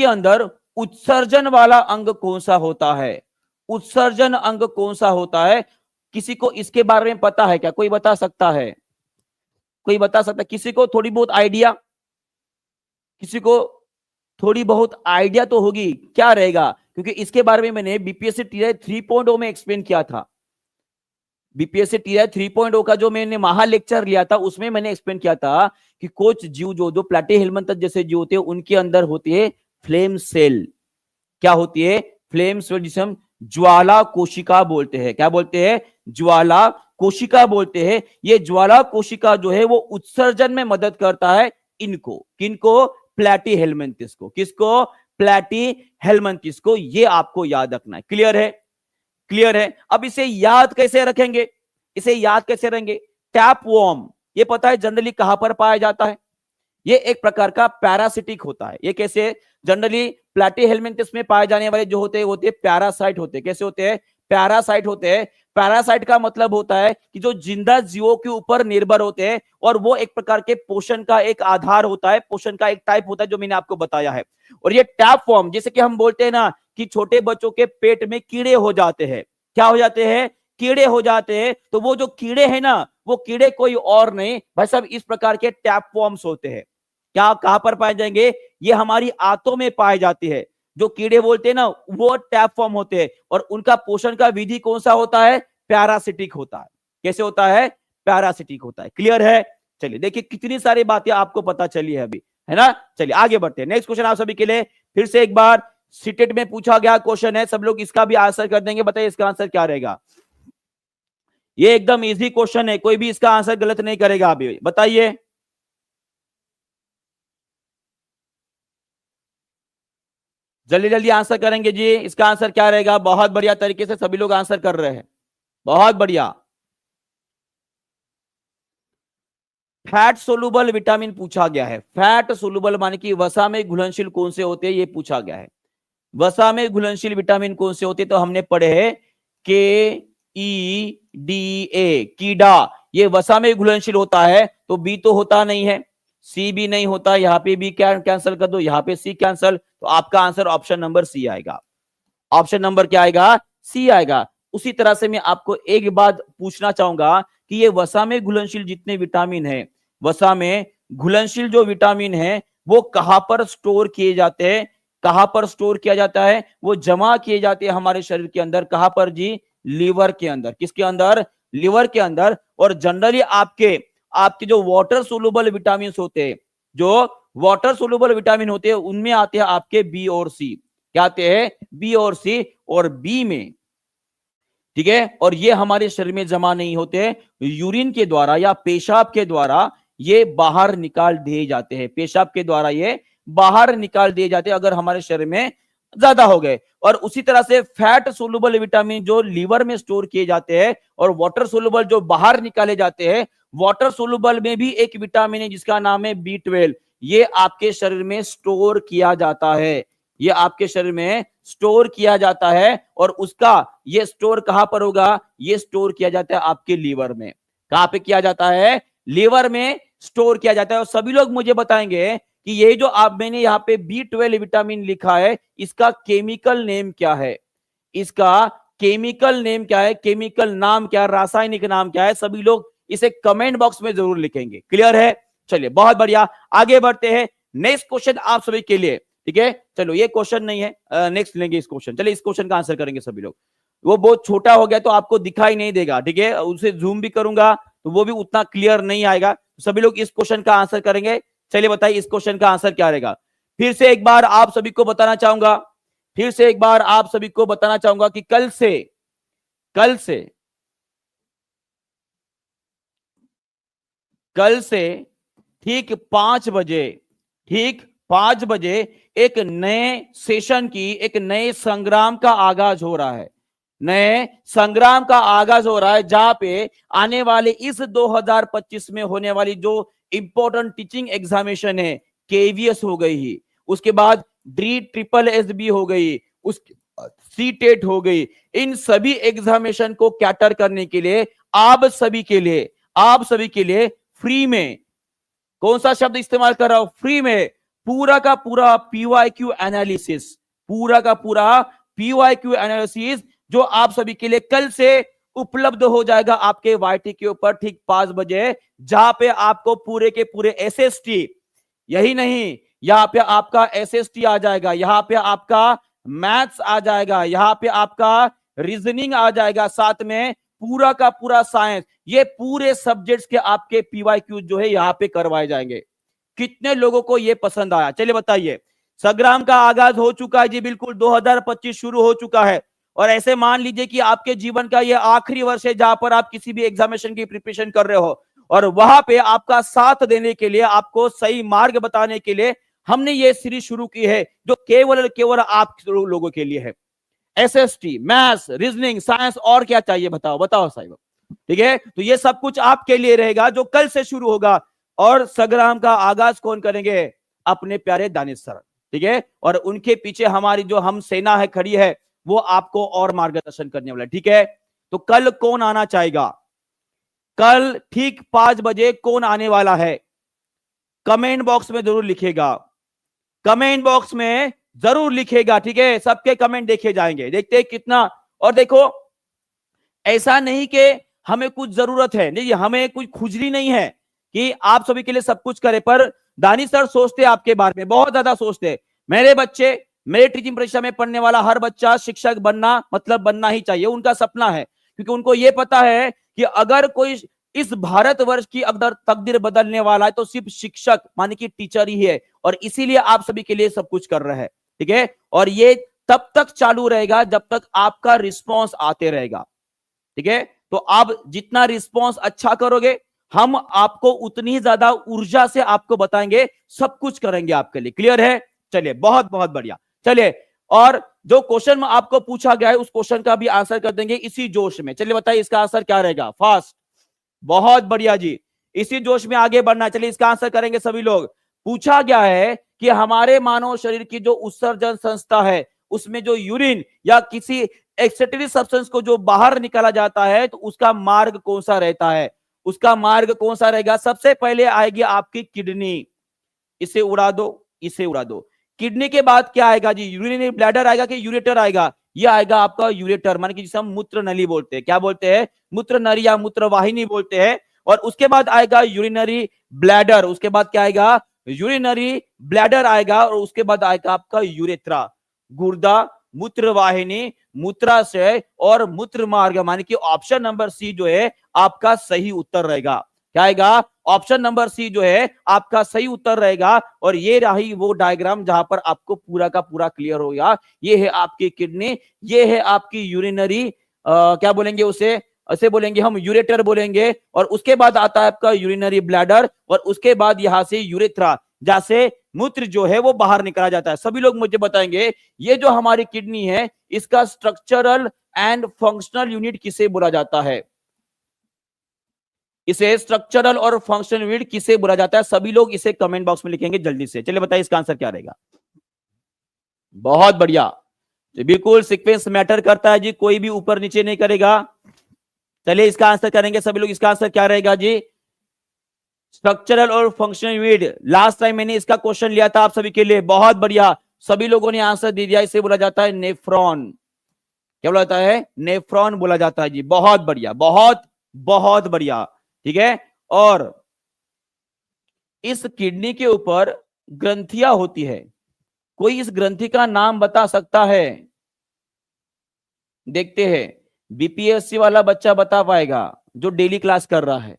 अंदर उत्सर्जन वाला अंग कौन सा होता है? उत्सर्जन अंग कौन सा होता है? किसी को इसके बारे में पता है क्या? कोई बता सकता है? कोई बता सकता है? किसी को थोड़ी बहुत आइडिया? किसी को थोड़ी बहुत आइडिया तो होगी, क्या रहेगा? क्योंकि इसके बारे में मैंने बीपीएससी टीआई 3.0 में एक्सप्लेन किया था। बीपीएससी टीआई 3.0 का जो मैंने महा लेक्चर लिया था उसमें मैंने एक्सप्लेन किया था कि कुछ जीव जो प्लेटी हेलमिंथस जैसे जीव होते हैं उनके अंदर होती है फ्लेम सेल। क्या होती है? फ्लेम सेल, जिसे हम ज्वाला कोशिका बोलते हैं। क्या बोलते हैं? ज्वाला कोशिका बोलते हैं। ये ज्वाला कोशिका जो है वो उत्सर्जन में मदद करता है इनको। किनको? प्लेटी हेलमिंथस को। किसको? प्लेटी हेलमिंथस को। ये आपको याद रखना है। क्लियर है? क्लियर है? अब इसे याद कैसे रखेंगे? इसे याद कैसे रखेंगे? टैप वॉर्म, ये पता है जनरली कहां पर पाया जाता है? ये एक प्रकार का पैरासिटिक होता है। ये कैसे? जनरली प्लेटी हेलमिंथस में पाए जाने वाले जो होते हैं पैरासाइट होते हैं। कैसे होते हैं? पैरासाइट होते हैं। पैरासाइट का मतलब होता है कि जो जिंदा जीवों के ऊपर निर्भर होते हैं, और वो एक प्रकार के पोषण का एक आधार होता है, पोषण का एक टाइप होता है जो मैंने आपको बताया है। और ये टैप फॉर्म, जैसे कि हम बोलते हैं ना कि छोटे बच्चों के पेट में कीड़े हो जाते हैं। क्या हो जाते हैं? कीड़े हो जाते हैं। तो वो जो कीड़े हैं ना, वो कीड़े कोई और नहीं भाई साहब, इस प्रकार के टैप फॉर्म्स होते हैं। क्या कहां पर पाए जाएंगे? ये हमारी आंतों में पाए जाती है। जो कीड़े बोलते हैं ना वो टैप फॉर्म होते हैं, और उनका पोषण का विधि कौन सा होता है? पैरासिटिक होता है। कैसे होता है? पैरासिटिक होता है। क्लियर है? चलिए, देखिए कितनी सारी बातें आपको पता चली है अभी, है ना। चलिए आगे बढ़ते हैं। नेक्स्ट क्वेश्चन आप सभी के लिए फिर से एक बार सीटेट में पूछा गया क्वेश्चन है। सब लोग इसका भी आंसर कर देंगे। बताइए इसका आंसर क्या रहेगा? ये एकदम इजी क्वेश्चन है, कोई भी इसका आंसर गलत नहीं करेगा। अभी बताइए, जल्दी जल्दी आंसर करेंगे जी। इसका आंसर क्या रहेगा? बहुत बढ़िया तरीके से सभी लोग आंसर कर रहे हैं, बहुत बढ़िया। फैट सोलुबल विटामिन पूछा गया है। फैट सोलुबल माने कि वसा में घुलनशील कौन से होते हैं, ये पूछा गया है। वसा में घुलनशील विटामिन कौन से होते हैं? तो हमने पढ़े हैं KEDA, कीड़ा। ये वसा में घुलनशील होता है, तो बी तो होता नहीं है, सी भी नहीं होता। यहाँ पे बी कैंसिल कर दो, यहाँ पे सी कैंसिल, तो आपका आंसर ऑप्शन नंबर सी आएगा। ऑप्शन नंबर क्या आएगा? सी आएगा। उसी तरह से मैं आपको एक बात पूछना चाहूंगा कि ये वसा में घुलनशील जितने विटामिन है, वसा में घुलनशील जो विटामिन है वो कहां पर स्टोर किए जाते हैं? कहां पर स्टोर किया जाता है? वो जमा किए जाते हैं हमारे शरीर के अंदर। कहां पर जी? लीवर के अंदर। किसके अंदर? लीवर के अंदर। और जनरली आपके आपके जो वाटर सोलुबल विटामिन होते हैं, जो वाटर सोलुबल विटामिन होते हैं, उनमें आते हैं आपके बी और सी। क्या आते हैं? बी और सी। और बी में, ठीक है, और ये हमारे शरीर में जमा नहीं होते, यूरिन के द्वारा या पेशाब के द्वारा ये बाहर निकाल दिए जाते हैं, पेशाब के द्वारा ये बाहर निकाल दिए जाते हैं अगर हमारे शरीर में ज्यादा हो गए। और उसी तरह से फैट सोलुबल विटामिन जो लीवर में स्टोर किए जाते हैं और वाटर सोलुबल जो बाहर निकाले जाते हैं, वाटर सोलुबल में भी एक विटामिन है जिसका नाम है B12, ये आपके शरीर में स्टोर किया जाता है, ये आपके शरीर में स्टोर किया जाता है। और उसका ये स्टोर कहां पर होगा, ये स्टोर किया जाता है आपके लीवर में। कहां पे किया जाता है, लीवर में स्टोर किया जाता है। और सभी लोग मुझे बताएंगे कि ये जो आप मैंने यहाँ पे B12 विटामिन लिखा है, इसका केमिकल नेम क्या है, इसका केमिकल नेम क्या है, केमिकल नाम क्या है, रासायनिक नाम क्या है, सभी लोग इसे कमेंट बॉक्स में जरूर लिखेंगे। क्लियर है? चलिए बहुत बढ़िया, आगे बढ़ते हैं। नेक्स्ट क्वेश्चन आप सभी के लिए, ठीक है। चलो ये क्वेश्चन नहीं है, नेक्स्ट लेंगे इस क्वेश्चन। चलिए इस क्वेश्चन का आंसर करेंगे सभी लोग। वो बहुत छोटा हो गया तो आपको दिखाई नहीं देगा, ठीक है, उसे जूम भी करूंगा तो वो भी उतना क्लियर नहीं आएगा। सभी लोग इस क्वेश्चन का आंसर करेंगे। चलिए बताइए इस क्वेश्चन का आंसर क्या रहेगा। फिर से एक बार आप सभी को बताना चाहूंगा, फिर से एक बार आप सभी को बताना चाहूंगा कि कल से ठीक 5 बजे एक नए सेशन की, एक नए संग्राम का आगाज हो रहा है, नए संग्राम का आगाज हो रहा है, जहां पे आने वाले इस 2025 में होने वाली जो इंपॉर्टेंट टीचिंग एग्जामिनेशन है, KVS हो गई ही, उसके बाद DSSS हो गई, उसके बाद CTET हो गई। इन सभी एग्जामिनेशन को कैटर करने के लिए आप सभी के लिए फ्री में, कौन सा शब्द इस्तेमाल कर रहा हूं, फ्री में पूरा का पूरा PYQ एनालिसिस, पूरा का पूरा PYQ एनालिसिस जो आप सभी के लिए कल से उपलब्ध हो जाएगा आपके YT के ऊपर ठीक 5 बजे, जहां पे आपको पूरे के पूरे SST, यही नहीं, यहां पे आपका SST आ जाएगा, यहां पे आपका मैथ्स आ जाएगा, यहां पे आपका रीजनिंग आ जाएगा, साथ में पूरा का पूरा साइंस, ये पूरे सब्जेक्ट्स के आपके PYQ जो है यहां पे करवाए जाएंगे। कितने लोगों को ये पसंद आया, चलिए बताइए। संग्राम का आगाज हो चुका है जी, बिल्कुल 2025 शुरू हो चुका है। और ऐसे मान लीजिए कि आपके जीवन का ये आखिरी वर्ष है जहां पर आप किसी भी एग्जामिनेशन की प्रिपरेशन कर रहे हो, और वहां पे आपका साथ देने के लिए, आपको सही मार्ग बताने के लिए हमने ये सीरीज शुरू की है, जो केवल आप लोगों के लिए है। SST, मैथ्स, रीजनिंग, साइंस, और क्या चाहिए बताओ साहिब, ठीक है। तो ये सब कुछ आपके लिए रहेगा जो कल से शुरू होगा। और संग्राम का आगाज कौन करेंगे, अपने प्यारे दानिश सर, ठीक है। और उनके पीछे हमारी जो हम सेना है खड़ी है, वो आपको और मार्गदर्शन करने वाला है, ठीक है। तो कल कौन आना चाहेगा, कल ठीक 5 बजे कौन आने वाला है, कमेंट बॉक्स में जरूर लिखेगा, कमेंट बॉक्स में जरूर लिखेगा, ठीक है। सबके कमेंट देखे जाएंगे, देखते हैं कितना। और देखो, ऐसा नहीं कि हमें कुछ जरूरत है, नहीं, हमें कुछ खुजली नहीं है कि आप सभी के लिए सब कुछ करे, पर दानिश सर सोचते आपके बारे में, बहुत ज्यादा सोचते। मेरे बच्चे, मेरे टीचिंग परीक्षा में पढ़ने वाला हर बच्चा शिक्षक बनना, मतलब बनना ही चाहिए, उनका सपना है। क्योंकि उनको यह पता है कि अगर कोई इस भारतवर्ष की अगर तकदीर बदलने वाला है तो सिर्फ शिक्षक माने कि टीचर ही है। और इसीलिए आप सभी के लिए सब कुछ कर रहा है, ठीक है। और ये तब तक चालू रहेगा जब तक आपका रिस्पॉन्स आते रहेगा, ठीक है। तो आप जितना रिस्पॉन्स अच्छा करोगे, हम आपको उतनी ही ज्यादा ऊर्जा से आपको बताएंगे, सब कुछ करेंगे आपके लिए। क्लियर है? चलिए बहुत बहुत बढ़िया। चलिए, और जो क्वेश्चन आपको पूछा गया है उस क्वेश्चन का भी आंसर कर देंगे इसी जोश में। चलिए बताइए इसका आंसर क्या रहेगा, फास्ट, बहुत बढ़िया जी, इसी जोश में आगे बढ़ना। चलिए इसका आंसर करेंगे सभी लोग। पूछा गया है कि हमारे मानव शरीर की जो उत्सर्जन संस्था है, उसमें जो यूरिन या किसी एक्सेटरी सब्सटेंस को जो बाहर निकाला जाता है, तो उसका मार्ग कौन सा रहता है, उसका मार्ग कौन सा रहेगा। सबसे पहले आएगी आपकी किडनी, इसे उड़ा दो, इसे उड़ा दो। किडनी के बाद क्या आएगा जी, यूरिनरी ब्लैडर आएगा कि यूरेटर आएगा, यह आएगा आपका यूरेटर, माने कि जिसे हम मूत्र नली बोलते हैं। क्या बोलते हैं, मूत्र नली या मूत्र वाहिनी बोलते हैं। और उसके बाद आएगा यूरिनरी ब्लैडर, उसके बाद क्या आएगा, यूरिनरी ब्लैडर आएगा, और उसके बाद आएगा आपका यूरेथ्रा, गुर्दा, मूत्र वाहिनी, मूत्राशय और मूत्र मार्ग, माने कि ऑप्शन नंबर सी जो है आपका सही उत्तर रहेगा। क्या आएगा, ऑप्शन नंबर सी जो है आपका सही उत्तर रहेगा। और ये रही वो डायग्राम जहां पर आपको पूरा का पूरा क्लियर हो गया। ये है आपकी किडनी, ये है आपकी यूरिनरी क्या बोलेंगे उसे, ऐसे बोलेंगे हम यूरेटर बोलेंगे, और उसके बाद आता है आपका यूरिनरी ब्लैडर, और उसके बाद यहां से यूरेथ्रा, जैसे मूत्र जो है वो बाहर निकाला जाता है। सभी लोग मुझे बताएंगे ये जो हमारी किडनी है इसका स्ट्रक्चरल एंड फंक्शनल यूनिट किसे बोला जाता है? इसे स्ट्रक्चरल और फंक्शनल यूनिट किसे बोला जाता है? सभी लोग इसे कमेंट बॉक्स में लिखेंगे जल्दी से। चलिए बताइए इसका आंसर क्या रहेगा। बहुत बढ़िया, तो बिल्कुल सीक्वेंस मैटर करता है जी, कोई भी ऊपर नीचे नहीं करेगा। चलिए इसका आंसर करेंगे सभी लोग। इसका आंसर क्या रहेगा जी? स्ट्रक्चरल और फंक्शनल यूनिट। लास्ट टाइम मैंने इसका क्वेश्चन लिया था आप सभी के लिए, बहुत बढ़िया, सभी लोगों ने आंसर दे दिया। इसे बोला जाता है नेफ्रॉन। क्या बोला जाता है? नेफ्रॉन बोला जाता है जी। बहुत बढ़िया, बहुत बहुत बढ़िया, ठीक है। और इस किडनी के ऊपर ग्रंथियां होती है, कोई इस ग्रंथि का नाम बता सकता है? देखते हैं, बीपीएससी वाला बच्चा बता पाएगा जो डेली क्लास कर रहा है।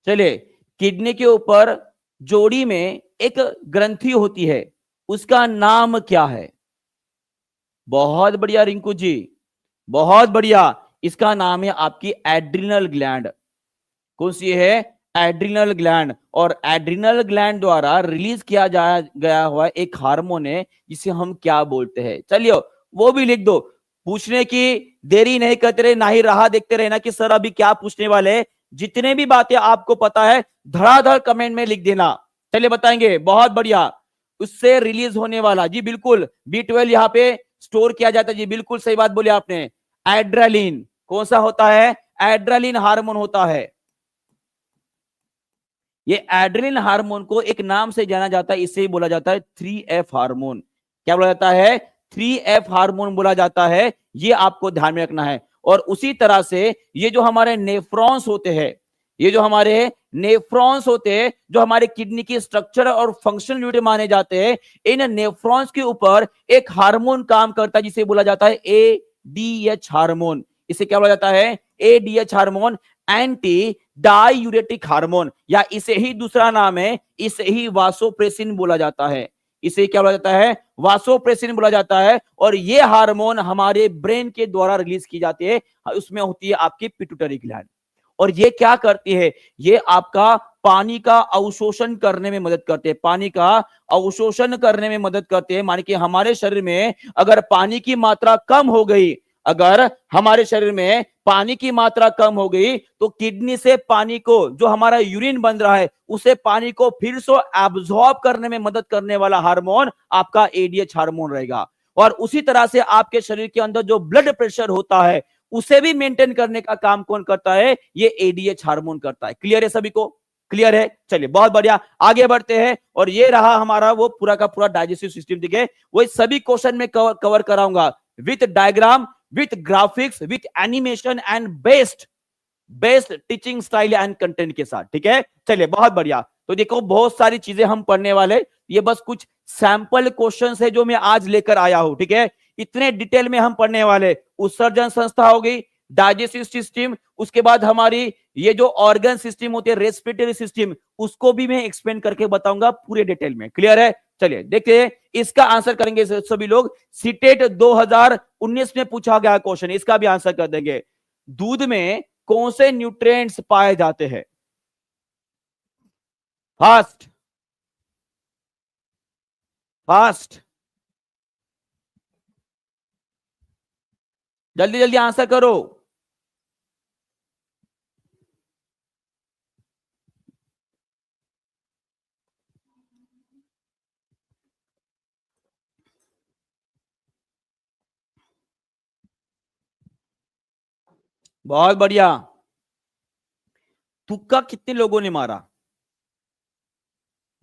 चलिए, किडनी के ऊपर जोड़ी में एक ग्रंथि होती है, उसका नाम क्या है? बहुत बढ़िया रिंकू जी, बहुत बढ़िया। इसका नाम है आपकी एड्रिनल ग्लैंड। कौन सी है? Adrenal gland. और एड्रिनल ग्लैंड द्वारा रिलीज किया गया हुआ एक हार्मोन है जिसे हम क्या बोलते हैं? चलिए वो भी लिख दो। पूछने की देरी नहीं करते रहे, ना ही राह देखते रहना कि सर अभी क्या पूछने वाले। जितने भी बातें आपको पता है धड़ाधड़ कमेंट में लिख देना। चलिए बताएंगे, बहुत बढ़िया। उससे रिलीज होने वाला, जी बिल्कुल, B12 यहाँ पे स्टोर किया जाता है जी, बिल्कुल सही बात बोली आपने। एड्रेलिन कौन सा होता है? एड्रेलिन हार्मोन होता है। ये एड्रेलिन हार्मोन को एक नाम से जाना जाता है, इसे बोला जाता है 3F हार्मोन। क्या बोला जाता है? 3F हार्मोन बोला जाता है। ये आपको ध्यान में रखना है। और उसी तरह से ये जो हमारे नेफ्रॉन्स होते हैं, ये जो हमारे नेफ्रॉन्स होते हैं, जो हमारे किडनी की स्ट्रक्चर और फंक्शनल यूनिट माने जाते हैं, इन नेफ्रॉन्स के ऊपर एक हार्मोन काम करता है जिसे बोला जाता है ADH हार्मोन। इसे क्या बोला जाता है? ADH hormone, anti diuretic hormone, या इसे ही दूसरा नाम है, इसे ही वासोप्रेसिन बोला जाता है। इसे क्या बोला जाता है? वासोप्रेसिन बोला जाता है। और ये हार्मोन हमारे ब्रेन के द्वारा रिलीज की जाती है, उसमें होती है आपकी पिट्यूटरी ग्लैंड। और ये क्या करती है? ये आपका पानी का अवशोषण करने में मदद करते हैं, पानी का अवशोषण करने में मदद करते हैं। माने कि हमारे शरीर में अगर पानी की मात्रा कम हो गई, अगर हमारे शरीर में पानी की मात्रा कम हो गई, तो किडनी से पानी को, जो हमारा यूरिन बन रहा है, उसे पानी को फिर से एब्जॉर्ब करने में मदद करने वाला हार्मोन आपका ADH हार्मोन रहेगा। और उसी तरह से आपके शरीर के अंदर जो ब्लड प्रेशर होता है उसे भी मेंटेन करने का काम कौन करता है? ये ADH हार्मोन करता है। क्लियर है सभी को? क्लियर है? चलिए बहुत बढ़िया, आगे बढ़ते हैं। और ये रहा हमारा वो पूरा का पूरा डाइजेस्टिव सिस्टम, ठीक है। वही सभी क्वेश्चन में कवर कराऊंगा with diagram, with graphics, with animation and best teaching style and content के साथ, ठीक है। चलिए बहुत बढ़िया। तो देखो बहुत सारी चीजें हम पढ़ने वाले, ये बस कुछ सैंपल क्वेश्चंस है जो मैं आज लेकर आया हूं, ठीक है। इतने डिटेल में हम पढ़ने वाले, उत्सर्जन संस्था हो गई, डाइजेस्टिव सिस्टम, उसके बाद हमारी ये जो ऑर्गन सिस्टम होती है, रेस्पिरेटरी सिस्टम, उसको भी मैं एक्सप्लेन करके बताऊंगा पूरे डिटेल में। क्लियर है? चलिए देखते हैं, इसका आंसर करेंगे सभी लोग। सीटेट 2019 में पूछा गया क्वेश्चन, इसका भी आंसर कर देंगे। दूध में कौन से न्यूट्रिएंट्स पाए जाते हैं? फास्ट फास्ट, जल्दी जल्दी आंसर करो। बहुत बढ़िया। तुक्का कितने लोगों ने मारा?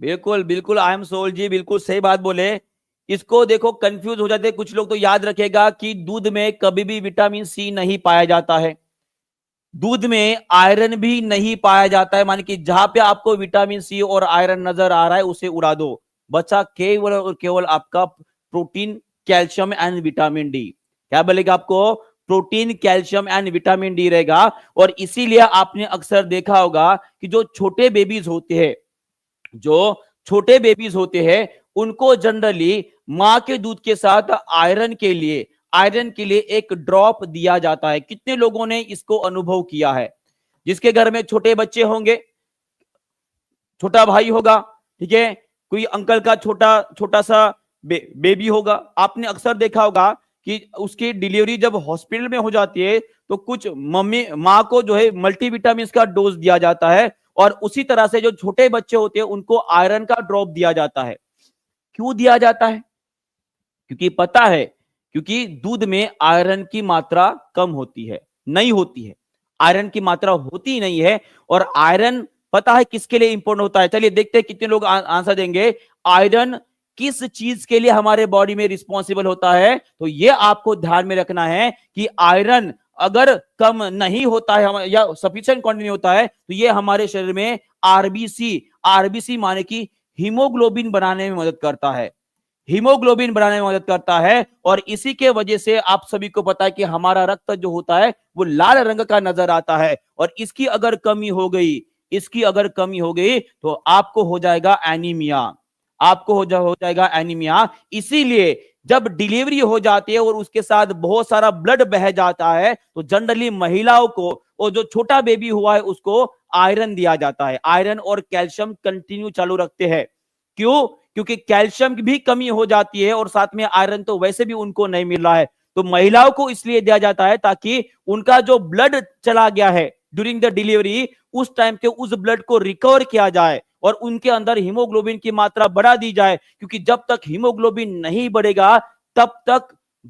बिल्कुल बिल्कुल, आई एम सोल जी, बिल्कुल सही बात बोले। इसको देखो कंफ्यूज हो जाते कुछ लोग, तो याद रखेगा कि दूध में कभी भी विटामिन सी नहीं पाया जाता है, दूध में आयरन भी नहीं पाया जाता है। माने कि जहां पे आपको विटामिन सी और आयरन नजर आ रहा है उसे उड़ा दो, बचा केवल और केवल आपका protein, calcium and vitamin D. क्या बोलेगा आपको? Protein, calcium and vitamin D रहेगा। और इसीलिए आपने अक्सर देखा होगा कि जो छोटे बेबीज होते हैं, जो छोटे बेबीज होते हैं, उनको जनरली मां के दूध के साथ आयरन के लिए, आयरन के लिए एक ड्रॉप दिया जाता है। कितने लोगों ने इसको अनुभव किया है? जिसके घर में छोटे बच्चे होंगे, छोटा भाई होगा, ठीक है, कोई अंकल का छोटा छोटा सा बेबी होगा, आपने अक्सर देखा होगा कि उसकी डिलीवरी जब हॉस्पिटल में हो जाती है तो कुछ मम्मी माँ को जो है मल्टीविटामिन का डोज दिया जाता है, और उसी तरह से जो छोटे बच्चे होते हैं उनको आयरन का ड्रॉप दिया जाता है। क्यों दिया जाता है? क्योंकि पता है, क्योंकि दूध में आयरन की मात्रा कम होती है, नहीं होती है, आयरन की मात्रा होती नहीं है। और आयरन पता है किसके लिए इंपॉर्टेंट होता है? चलिए देखते हैं कितने लोग आंसर देंगे। आयरन किस चीज के लिए हमारे बॉडी में रिस्पॉन्सिबल होता है? तो ये आपको ध्यान में रखना है कि आयरन अगर कम नहीं होता है या सफिशिएंट क्वांटिटी होता है तो ये हमारे शरीर में आरबीसी माने कि हीमोग्लोबिन बनाने में मदद करता है, हीमोग्लोबिन बनाने में मदद करता है। और इसी के वजह से आप सभी को पता है कि हमारा रक्त जो होता है वो लाल रंग का नजर आता है। और इसकी अगर कमी हो गई, इसकी अगर कमी हो गई तो आपको हो जाएगा एनीमिया, आपको हो जाएगा एनीमिया। इसीलिए जब डिलीवरी हो जाती है और उसके साथ बहुत सारा ब्लड बह जाता है तो जनरली महिलाओं को और जो छोटा बेबी हुआ है उसको आयरन दिया जाता है। आयरन और कैल्शियम कंटिन्यू चालू रखते हैं। क्यों? क्योंकि कैल्शियम की भी कमी हो जाती है और साथ में आयरन तो वैसे भी उनको नहीं मिल रहा है, तो महिलाओं को इसलिए दिया जाता है ताकि उनका जो ब्लड चला गया है ड्यूरिंग द डिलीवरी, उस टाइम के उस ब्लड को रिकवर किया जाए और उनके अंदर हीमोग्लोबिन की मात्रा बढ़ा दी जाए। क्योंकि जब तक हीमोग्लोबिन नहीं बढ़ेगा तब तक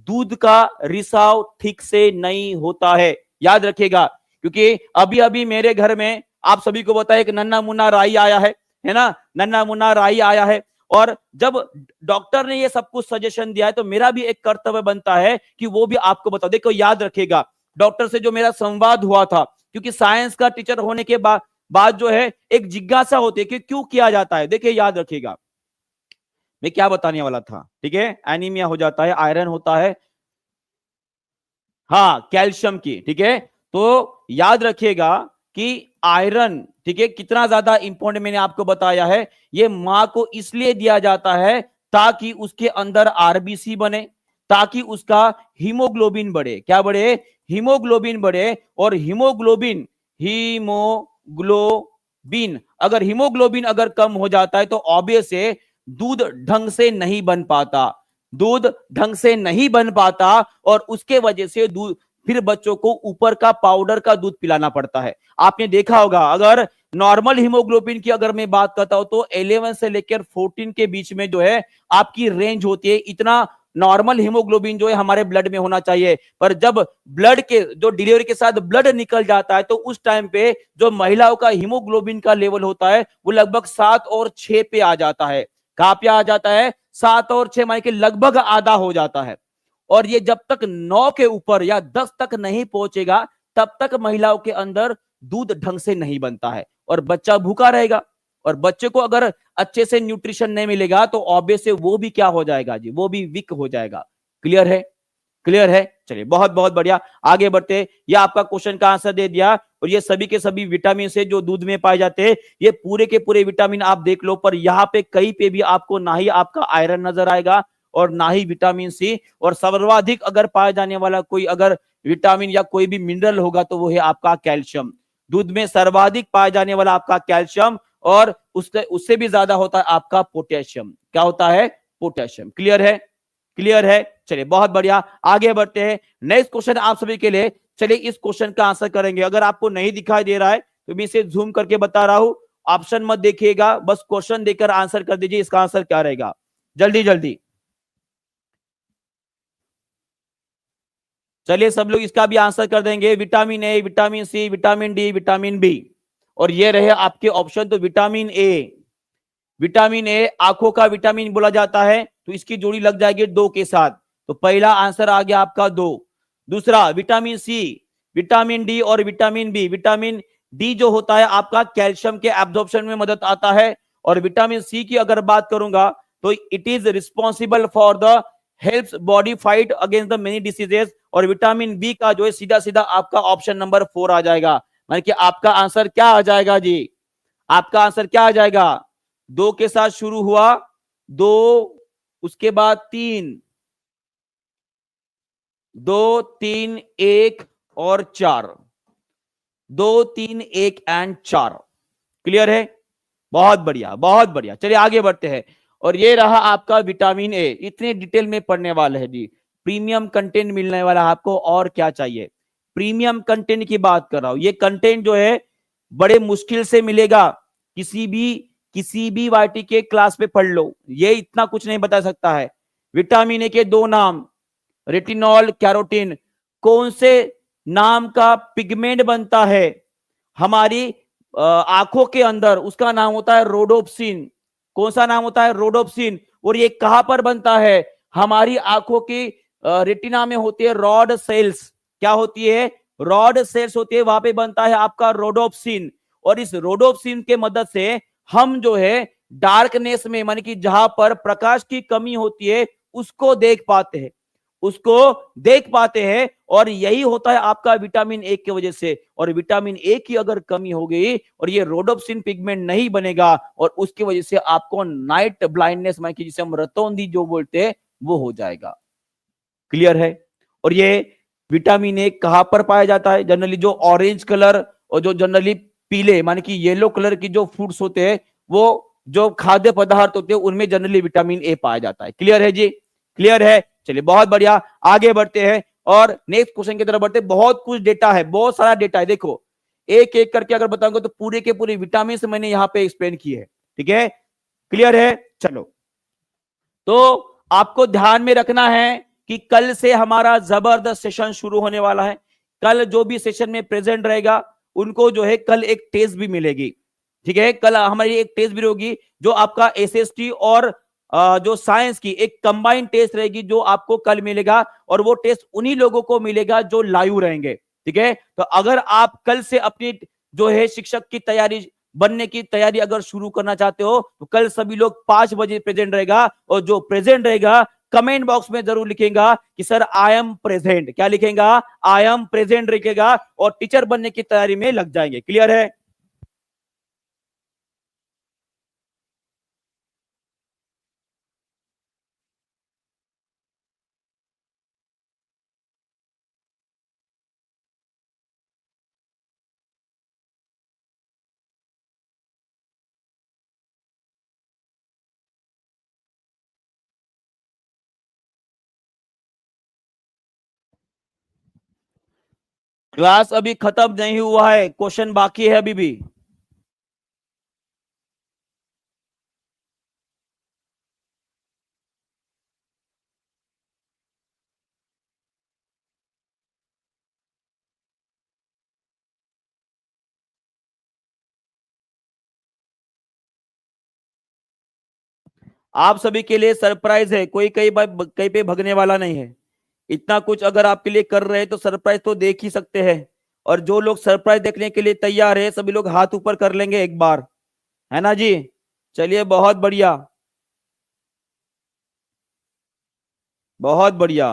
दूध का रिसाव ठीक से नहीं होता है, याद रखिएगा। क्योंकि अभी अभी मेरे घर में आप सभी को बताया एक नन्ना मुन्ना राई आया है ना, नन्ना मुन्ना राई आया है। और जब डॉक्टर ने ये सब कुछ सजेशन दिया है तो मेरा भी एक कर्तव्य बनता है कि वो भी आपको बताओ। देखो याद रखिएगा, डॉक्टर से जो मेरा संवाद हुआ था, क्योंकि साइंस का टीचर होने के बाद जो है एक जिज्ञासा होती है कि क्यों किया जाता है। देखिए याद रखिएगा, मैं क्या बताने वाला था, ठीक है। एनीमिया हो जाता है, आयरन होता है, हाँ कैल्शियम की, ठीक है। तो याद रखिएगा कि आयरन, ठीक है, कितना ज्यादा इंपॉर्टेंट मैंने आपको बताया है। ये मां को इसलिए दिया जाता है ताकि उसके अंदर आरबीसी बने, ताकि उसका हीमोग्लोबिन बढ़े। क्या बढ़े? हीमोग्लोबिन बढ़े। और हीमोग्लोबिन अगर हीमोग्लोबिन अगर कम हो जाता है तो ऑब्वियस है दूध ढंग से नहीं बन पाता, दूध ढंग से नहीं बन पाता। और उसके वजह से दूध फिर बच्चों को ऊपर का पाउडर का दूध पिलाना पड़ता है। आपने देखा होगा, अगर नॉर्मल हीमोग्लोबिन की अगर मैं बात करता हूं तो 11 से लेकर 14 के बीच में जो है आपकी रेंज होती है। इतना नॉर्मल हीमोग्लोबिन जो है हमारे ब्लड में होना चाहिए। पर जब ब्लड के जो डिलीवरी के साथ ब्लड निकल जाता है तो उस टाइम पे जो महिलाओं का हीमोग्लोबिन का लेवल होता है वो लगभग 7 और 6 पे आ जाता है। कहां पे आ जाता है? 7 और 6 माने के लगभग आधा हो जाता है। और ये जब तक 9 के ऊपर या 10 तक नहीं पहुंचेगा तब तक महिलाओं के अंदर दूध ढंग से नहीं बनता है और बच्चा भूखा रहेगा। और बच्चे को अगर अच्छे से न्यूट्रिशन नहीं मिलेगा तो ऑब्वियस वो भी क्या हो जाएगा जी, वो भी वीक हो जाएगा। क्लियर है? क्लियर है? चलिए बहुत बहुत बढ़िया, आगे बढ़ते। ये आपका क्वेश्चन का आंसर दे दिया। और ये सभी के सभी विटामिन से जो दूध में पाए जाते हैं, ये पूरे के पूरे विटामिन आप देख लो। पर यहाँ पे कहीं पे भी आपको ना ही आपका आयरन नजर आएगा और ना ही विटामिन सी। और सर्वाधिक अगर पाया जाने वाला कोई अगर विटामिन या कोई भी मिनरल होगा तो वो है आपका कैल्शियम। दूध में सर्वाधिक पाया जाने वाला आपका कैल्शियम, और उससे भी ज्यादा होता है आपका पोटेशियम। क्या होता है? पोटेशियम। क्लियर है? क्लियर है? चलिए बहुत बढ़िया, आगे बढ़ते हैं। नेक्स्ट क्वेश्चन आप सभी के लिए। चलिए इस क्वेश्चन का आंसर करेंगे। अगर आपको नहीं दिखाई दे रहा है तो मैं इसे जूम करके बता रहा हूं, ऑप्शन मत देखिएगा, बस क्वेश्चन देकर आंसर कर दीजिए इसका आंसर क्या रहेगा। जल्दी जल्दी चलिए सब लोग इसका भी आंसर कर देंगे। Vitamin A, vitamin C, vitamin D, vitamin B. और ये रहे आपके ऑप्शन। तो विटामिन ए, विटामिन ए आंखों का विटामिन बोला जाता है, तो इसकी जोड़ी लग जाएगी 2 के साथ। तो पहला आंसर आ गया आपका 2। दूसरा विटामिन सी, विटामिन डी और विटामिन बी। विटामिन डी जो होता है आपका कैल्शियम के एब्जॉर्प्शन में मदद आता है। और विटामिन सी की अगर बात करूंगा तो it is responsible for the helps body fight against the many diseases. और विटामिन बी का जो है सीधा सीधा आपका ऑप्शन नंबर 4 आ जाएगा। मतलब कि आपका आंसर क्या आ जाएगा जी? आपका आंसर क्या आ जाएगा? 2 के साथ शुरू हुआ, 2, उसके बाद 3, 2 3 1 और 4, 2 3 1 एंड 4। क्लियर है? बहुत बढ़िया, बहुत बढ़िया। चलिए आगे बढ़ते हैं। और ये रहा आपका विटामिन ए। इतने डिटेल में पढ़ने वाला है जी। प्रीमियम कंटेंट मिलने वाला है आपको, और क्या चाहिए। प्रीमियम कंटेंट की बात कर रहा हूं। ये कंटेंट जो है बड़े मुश्किल से मिलेगा। किसी भी वाईटी के क्लास पे पढ़ लो, ये इतना कुछ नहीं बता सकता है। विटामिन ए के दो नाम, रेटिनॉल, कैरोटीन। कौन से नाम का पिगमेंट बनता है हमारी आंखों के अंदर, उसका नाम होता है रोडोप्सिन। कौन सा नाम होता है? रोडोप्सिन। और ये कहां पर बनता है? हमारी आंखों की रेटिना में होती है रॉड सेल्स। क्या होती है? रॉड सेल्स होती है, वहां पे बनता है आपका रोडोप्सिन। और इस रोडोप्सिन के मदद से हम जो है डार्कनेस में, माने कि जहां पर प्रकाश की कमी होती है, उसको देख पाते हैं, उसको देख पाते हैं। और यही होता है आपका विटामिन ए की वजह से। और विटामिन ए की अगर कमी हो गई और ये रोडोप्सिन पिगमेंट नहीं बनेगा, और उसकी वजह से आपको नाइट ब्लाइंडनेस, माने कि जिसे हम रतौंधी जो बोलते हैं, वो हो जाएगा। क्लियर है? और ये विटामिन ए कहां पर पाया जाता है? जनरली जो ऑरेंज कलर और जो जनरली पीले, माने कि येलो कलर की जो फ्रूट्स होते हैं, वो जो खाद्य पदार्थ होते हैं, उनमें जनरली विटामिन ए पाया जाता है। क्लियर है जी? क्लियर है? चलिए बहुत बढ़िया, आगे बढ़ते हैं और नेक्स्ट क्वेश्चन की तरफ बढ़ते हैं। बहुत कुछ डेटा है, बहुत सारा डेटा है। देखो एक एक करके अगर बताऊंगा तो पूरे के पूरे विटामिन मैंने यहां पे एक्सप्लेन किए हैं। ठीक है? क्लियर है? चलो, तो आपको ध्यान में रखना है कि कल से हमारा जबरदस्त सेशन शुरू होने वाला है। कल जो भी सेशन में प्रेजेंट रहेगा उनको जो है कल एक टेस्ट भी मिलेगी। ठीक है? कल हमारी एक टेस्ट भी होगी जो आपका एसएसटी और जो साइंस की एक कंबाइंड टेस्ट रहेगी, जो आपको कल मिलेगा। और वो टेस्ट उन्हीं लोगों को मिलेगा जो लाइव रहेंगे। ठीक है? तो अगर आप कल से अपनी जो है शिक्षक की तैयारी, बनने की तैयारी अगर शुरू करना चाहते हो, तो कल सभी लोग 5 बजे प्रेजेंट रहेगा। और जो प्रेजेंट रहेगा कमेंट बॉक्स में जरूर लिखेगा कि सर आई एम प्रेजेंट। क्या लिखेगा? आई एम प्रेजेंट लिखेगा, और टीचर बनने की तैयारी में लग जाएंगे। क्लियर है? क्लास अभी खत्म नहीं हुआ है, क्वेश्चन बाकी है अभी भी। आप सभी के लिए सरप्राइज है, कोई कहीं पे भगने वाला नहीं है। इतना कुछ अगर आपके लिए कर रहे हैं तो सरप्राइज तो देख ही सकते हैं। और जो लोग सरप्राइज देखने के लिए तैयार है, सभी लोग हाथ ऊपर कर लेंगे एक बार, है ना जी? चलिए बहुत बढ़िया, बहुत बढ़िया।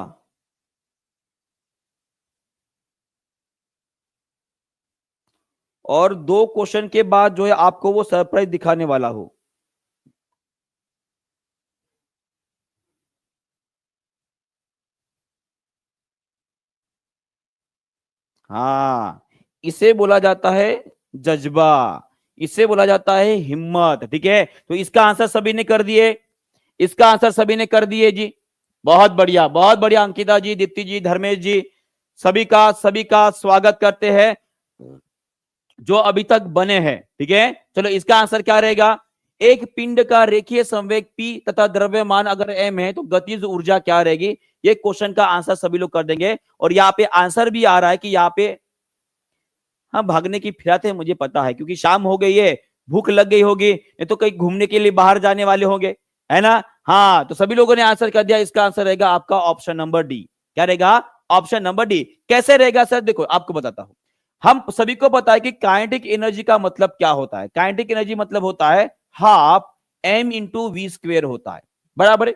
और 2 क्वेश्चन के बाद जो है आपको वो सरप्राइज दिखाने वाला हो। हाँ, इसे बोला जाता है जज्बा, इसे बोला जाता है हिम्मत। ठीक है? तो इसका आंसर सभी ने कर दिए, इसका आंसर सभी ने कर दिए जी। बहुत बढ़िया, बहुत बढ़िया। अंकिता जी, दीप्ति जी, धर्मेश जी, सभी का स्वागत करते हैं जो अभी तक बने हैं। ठीक है? चलो, इसका आंसर क्या रहेगा? एक पिंड का रेखीय संवेग P तथा द्रव्यमान अगर m है तो गतिज ऊर्जा क्या रहेगी? ये क्वेश्चन का आंसर सभी लोग कर देंगे। और यहाँ पे आंसर भी आ रहा है कि यहाँ पे, हाँ, भागने की फिराते हैं, मुझे पता है, क्योंकि शाम हो गई है, भूख लग गई होगी, नहीं तो कहीं घूमने के लिए बाहर जाने वाले होंगे, है ना? हाँ, तो सभी लोगों ने आंसर कर दिया। इसका आंसर रहेगा आपका ऑप्शन नंबर डी। क्या रहेगा? Option number D. कैसे रहेगा सर? देखो आपको बताता हूं। हम सभी को पता है कि काइनेटिक एनर्जी का मतलब क्या होता है। काइनेटिक एनर्जी मतलब होता है half m into v square होता है, बराबर है?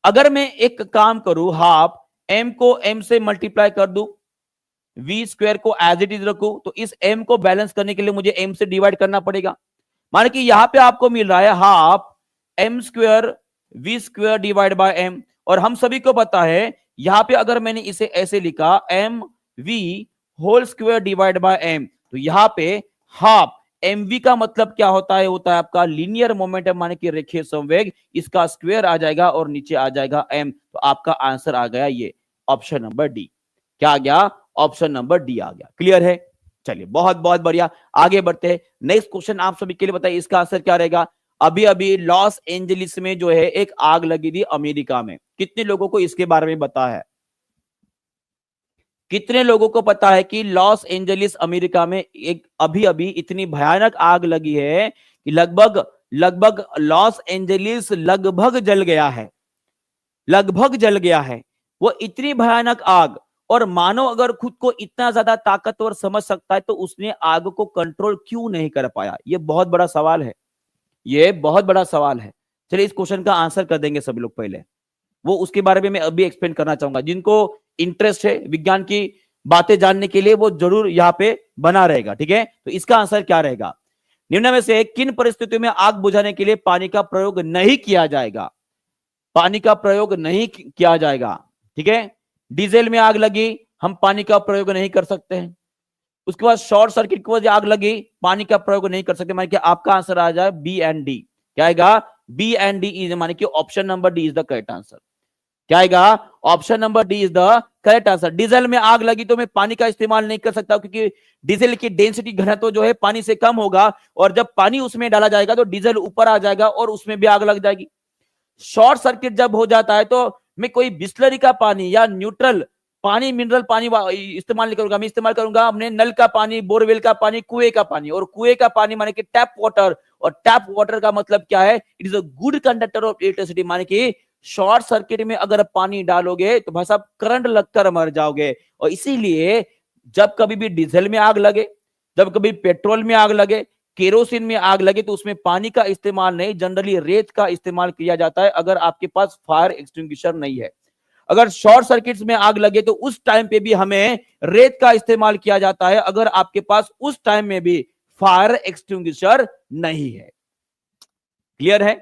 अगर मैं एक काम करूं, हाफ एम को एम से मल्टीप्लाई कर दूं, वी स्क्वायर को एज इट इज रखूं, तो इस एम को बैलेंस करने के लिए मुझे एम से डिवाइड करना पड़ेगा। माने कि यहां पे आपको मिल रहा है half m square v square divide by m. और हम सभी को पता है यहां पे अगर मैंने इसे ऐसे लिखा m v whole square divide by m, तो यहां पे हाफ एम वी का मतलब क्या होता है, होता है आपका लीनियर मोमेंटम माने कि रेखीय संवेग, इसका स्क्वायर आ जाएगा और नीचे आ जाएगा एम। तो आपका आंसर आ गया ये ऑप्शन नंबर डी। क्या आ गया? ऑप्शन नंबर डी आ गया। क्लियर है? चलिए बहुत बहुत बढ़िया, आगे बढ़ते हैं। नेक्स्ट क्वेश्चन आप सभी के लिए बताइए, इसका आंसर क्या रहेगा? अभी अभी लॉस एंजलिस में जो है एक आग लगी थी अमेरिका में, कितने लोगों को इसके बारे में पता है? कितने लोगों को पता है कि लॉस एंजलिस अमेरिका में एक अभी अभी इतनी भयानक आग लगी है कि लगभग लगभग लॉस एंजलिस लगभग जल गया है, लगभग जल गया है। वो इतनी भयानक आग, और मानो अगर खुद को इतना ज्यादा ताकतवर समझ सकता है तो उसने आग को कंट्रोल क्यों नहीं कर पाया? ये बहुत बड़ा सवाल है, ये बहुत बड़ा सवाल है। चलिए इस क्वेश्चन का आंसर कर देंगे सभी लोग पहले, वो उसके बारे में मैं अभी एक्सप्लेन करना चाहूंगा। जिनको इंटरेस्ट है विज्ञान की बातें जानने के लिए वो जरूर यहाँ पे बना रहेगा, ठीक है। तो इसका आंसर क्या रहेगा? निम्न में से किन परिस्थितियों में आग बुझाने के लिए पानी का प्रयोग नहीं किया जाएगा? पानी का प्रयोग नहीं किया जाएगा, ठीक है। डीजल में आग लगी, हम पानी का प्रयोग नहीं कर सकते हैं। उसके बाद शॉर्ट सर्किट की वजह आग लगी, पानी का प्रयोग नहीं कर सकते। माने कि आपका आंसर आ जाए बी एंड डी। क्या आएगा? बी एंड डी इज, माने कि option number D is the correct answer. क्या आएगा? Option number D is the correct answer. Diesel में आग लगी तो मैं पानी का इस्तेमाल नहीं कर सकता, क्योंकि डीजल की डेंसिटी घनत्व जो है पानी से कम होगा, और जब पानी उसमें डाला जाएगा तो डीजल ऊपर आ जाएगा और उसमें भी आग लग जाएगी। शॉर्ट सर्किट जब हो जाता है तो मैं कोई बिस्लरी का पानी या न्यूट्रल पानी, मिनरल पानी इस्तेमाल नहीं करूंगा, मैं इस्तेमाल करूंगा अपने नल का पानी, बोरवेल का पानी, कुएं का पानी। और कुएं का पानी माने कि टैप वाटर, और टैप वाटर का मतलब क्या है? It is a good conductor of electricity. माने कि शॉर्ट सर्किट में अगर पानी डालोगे तो भाई साहब करंट लगकर मर जाओगे। और इसीलिए जब कभी भी डीजल में आग लगे, जब कभी पेट्रोल में आग लगे, केरोसिन में आग लगे, तो उसमें पानी का इस्तेमाल नहीं, जनरली रेत का इस्तेमाल किया जाता है, अगर आपके पास फायर एक्सटिंग्विशर नहीं है। अगर शॉर्ट सर्किट्स में आग लगे तो उस टाइम पे भी हमें रेत का इस्तेमाल किया जाता है, अगर आपके पास उस टाइम में भी फायर एक्सटिंग्विशर नहीं है। क्लियर है?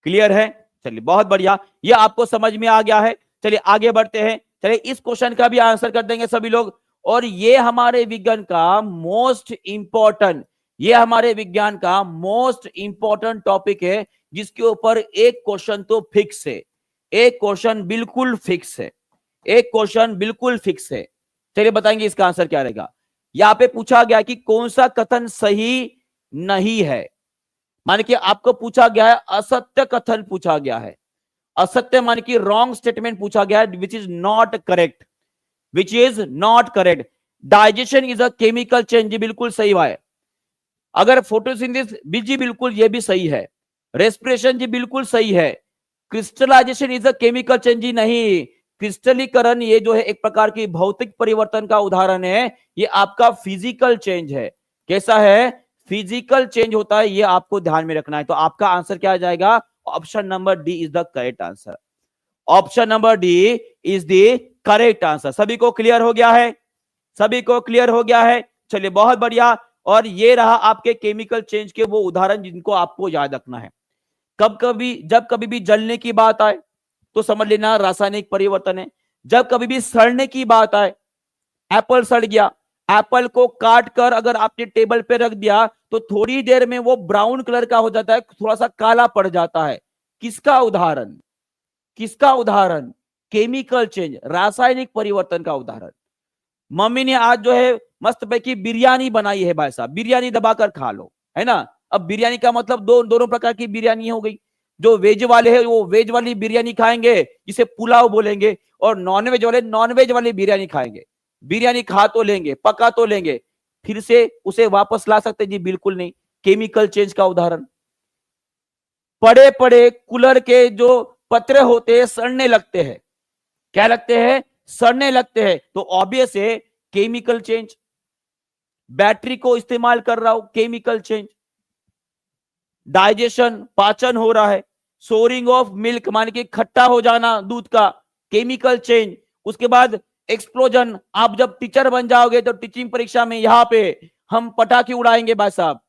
क्लियर है? चलिए बहुत बढ़िया, ये आपको समझ में आ गया है। चलिए आगे बढ़ते हैं। चलिए इस क्वेश्चन का भी आंसर कर देंगे सभी लोग। और ये हमारे विज्ञान का मोस्ट इंपॉर्टेंट, ये हमारे विज्ञान का मोस्ट इंपॉर्टेंट टॉपिक है, जिसके ऊपर एक क्वेश्चन तो फिक्स है, एक क्वेश्चन बिल्कुल फिक्स है, एक क्वेश्चन बिल्कुल फिक्स है। चलिए बताएंगे इसका आंसर क्या रहेगा। यहां पे पूछा गया कि कौन सा कथन सही नहीं है। माने कि आपको पूछा गया है असत्य कथन पूछा गया है, असत्य माने कि रॉन्ग स्टेटमेंट पूछा गया है, which is not correct, which is not correct. Digestion is a chemical change, बिल्कुल सही है। अगर फोटोसिंथेसिस जी बिल्कुल ये भी सही है। रेस्पिरेशन जी बिल्कुल सही है। Crystallization is a chemical change जी नहीं। क्रिस्टलीकरण ये जो है एक प्रकार की भौतिक परिवर्तन का उदाहरण है, ये आपका फिजिकल चेंज है। कैसा है? फिजिकल चेंज होता है, ये आपको ध्यान में रखना है। तो आपका आंसर क्या आ जाएगा? Option number D is the correct answer. Option number D is the correct answer. सभी को क्लियर हो गया है? सभी को क्लियर हो गया है? चलिए बहुत बढ़िया। और ये रहा आपके केमिकल चेंज के वो उदाहरण जिनको आपको याद रखना है। जब कभी भी जलने की बात आए तो समझ लेना रासायनिक परिवर्तन है। जब कभी भी सड़ने की बात आए, एप्पल सड़ गया, एप्पल को काट कर अगर आपने टेबल पे रख दिया तो थोड़ी देर में वो ब्राउन कलर का हो जाता है, थोड़ा सा काला पड़ जाता है। किसका उदाहरण? किसका उदाहरण? केमिकल चेंज, रासायनिक परिवर्तन का उदाहरण। मम्मी ने आज जो है मस्त पैकी बिरयानी बनाई है भाई साहब, बिरयानी दबाकर खा लो, है ना। अब बिरयानी का मतलब दोनों प्रकार की बिरयानी हो गई। जो वेज वाले हैं वो वेज वाली बिरयानी खाएंगे, जिसे पुलाव बोलेंगे, और नॉन वेज वाले नॉन वेज वाली बिरयानी खाएंगे। बिरयानी खा तो लेंगे, पका तो लेंगे, फिर से उसे वापस ला सकते? जी बिल्कुल नहीं। केमिकल चेंज का उदाहरण। पड़े पड़े कूलर के जो पत्रे होते हैं सड़ने लगते हैं। क्या लगते हैं? सड़ने लगते हैं। तो ऑब्वियस है केमिकल चेंज। बैटरी को इस्तेमाल कर रहा हूं, केमिकल चेंज। डाइजेशन, पाचन हो रहा है। सोरिंग ऑफ मिल्क माने कि खट्टा हो जाना दूध का, केमिकल चेंज। उसके बाद एक्सप्लोजन, आप जब टीचर बन जाओगे तो टीचिंग परीक्षा में यहां पे हम पटाखे उड़ाएंगे भाई साहब,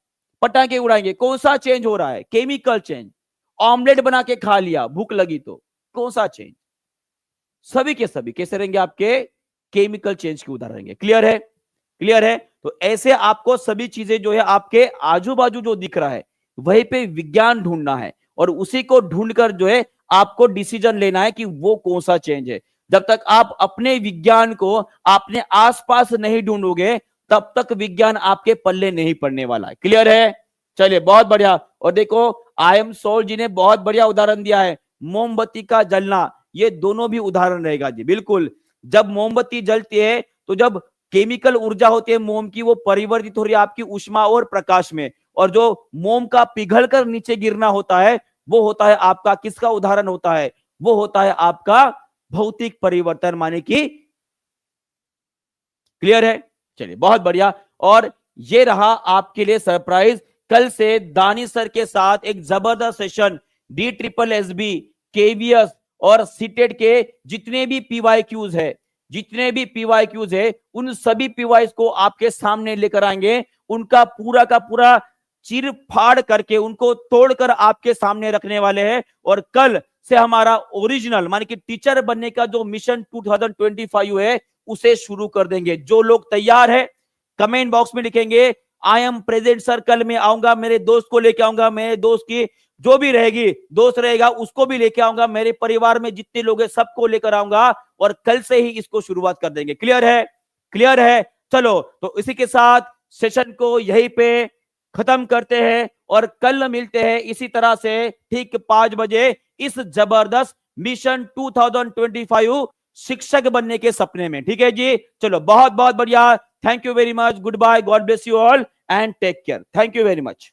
पटाखे उड़ाएंगे। कौन सा चेंज हो रहा है? Chemical change. ऑमलेट बना के खा लिया, भूख लगी तो, कौन सा चेंज? सभी के सभी कैसे रहेंगे, आपके केमिकल चेंज के उदाहरण रहेंगे। क्लियर है, क्लियर है। तो ऐसे आपको सभी चीजें जो है आपके आजू बाजू जो दिख रहा है वहीं पे विज्ञान ढूंढना है, और उसी को ढूंढकर जो है आपको डिसीजन लेना है कि वो कौन सा चेंज है। जब तक आप अपने विज्ञान को अपने आसपास नहीं ढूंढोगे तब तक विज्ञान आपके पल्ले नहीं पड़ने वाला है। क्लियर है, चलिए बहुत बढ़िया। और देखो आई एम सोल जी ने बहुत बढ़िया उदाहरण दिया है, मोमबत्ती का जलना, ये दोनों भी उदाहरण रहेगा जी। बिल्कुल, जब मोमबत्ती जलती है तो जब केमिकल ऊर्जा होती है मोम की, वो परिवर्तित हो रही है आपकी उष्मा और प्रकाश में, और जो मोम का पिघलकर नीचे गिरना होता है वो होता है आपका किसका उदाहरण होता है, वो होता है आपका भौतिक परिवर्तन, माने कि क्लियर है। चलिए बहुत बढ़िया। और ये रहा आपके लिए सरप्राइज, कल से दानिश सर के साथ एक जबरदस्त सेशन DSSB, KVS और सीटेट के जितने भी PYQs है, जितने भी PYQs है उन सभी PYs को आपके सामने लेकर आएंगे, उनका पूरा का पूरा चीर फाड़ करके उनको तोड़कर आपके सामने रखने वाले हैं। और कल से हमारा ओरिजिनल माने कि टीचर बनने का जो मिशन 2025 है उसे शुरू कर देंगे। जो लोग तैयार है कमेंट बॉक्स में लिखेंगे आई एम प्रेजेंट सर, कल मैं आऊंगा, मेरे दोस्त को लेके आऊंगा, मेरे दोस्त की जो भी रहेगी दोस्त रहेगा उसको भी लेके आऊंगा, मेरे परिवार में जितने लोग हैं सबको लेकर आऊंगा, और कल से ही इसको शुरुआत कर देंगे। क्लियर है, क्लियर है। चलो तो इसी के साथ सेशन को यहीं पे खत्म करते हैं, और कल मिलते हैं इसी तरह से ठीक 5 बजे इस जबरदस्त मिशन 2025 शिक्षक बनने के सपने में। ठीक है जी, चलो बहुत बहुत बढ़िया। Thank you very much, good bye, God bless you all and take care. Thank you very much.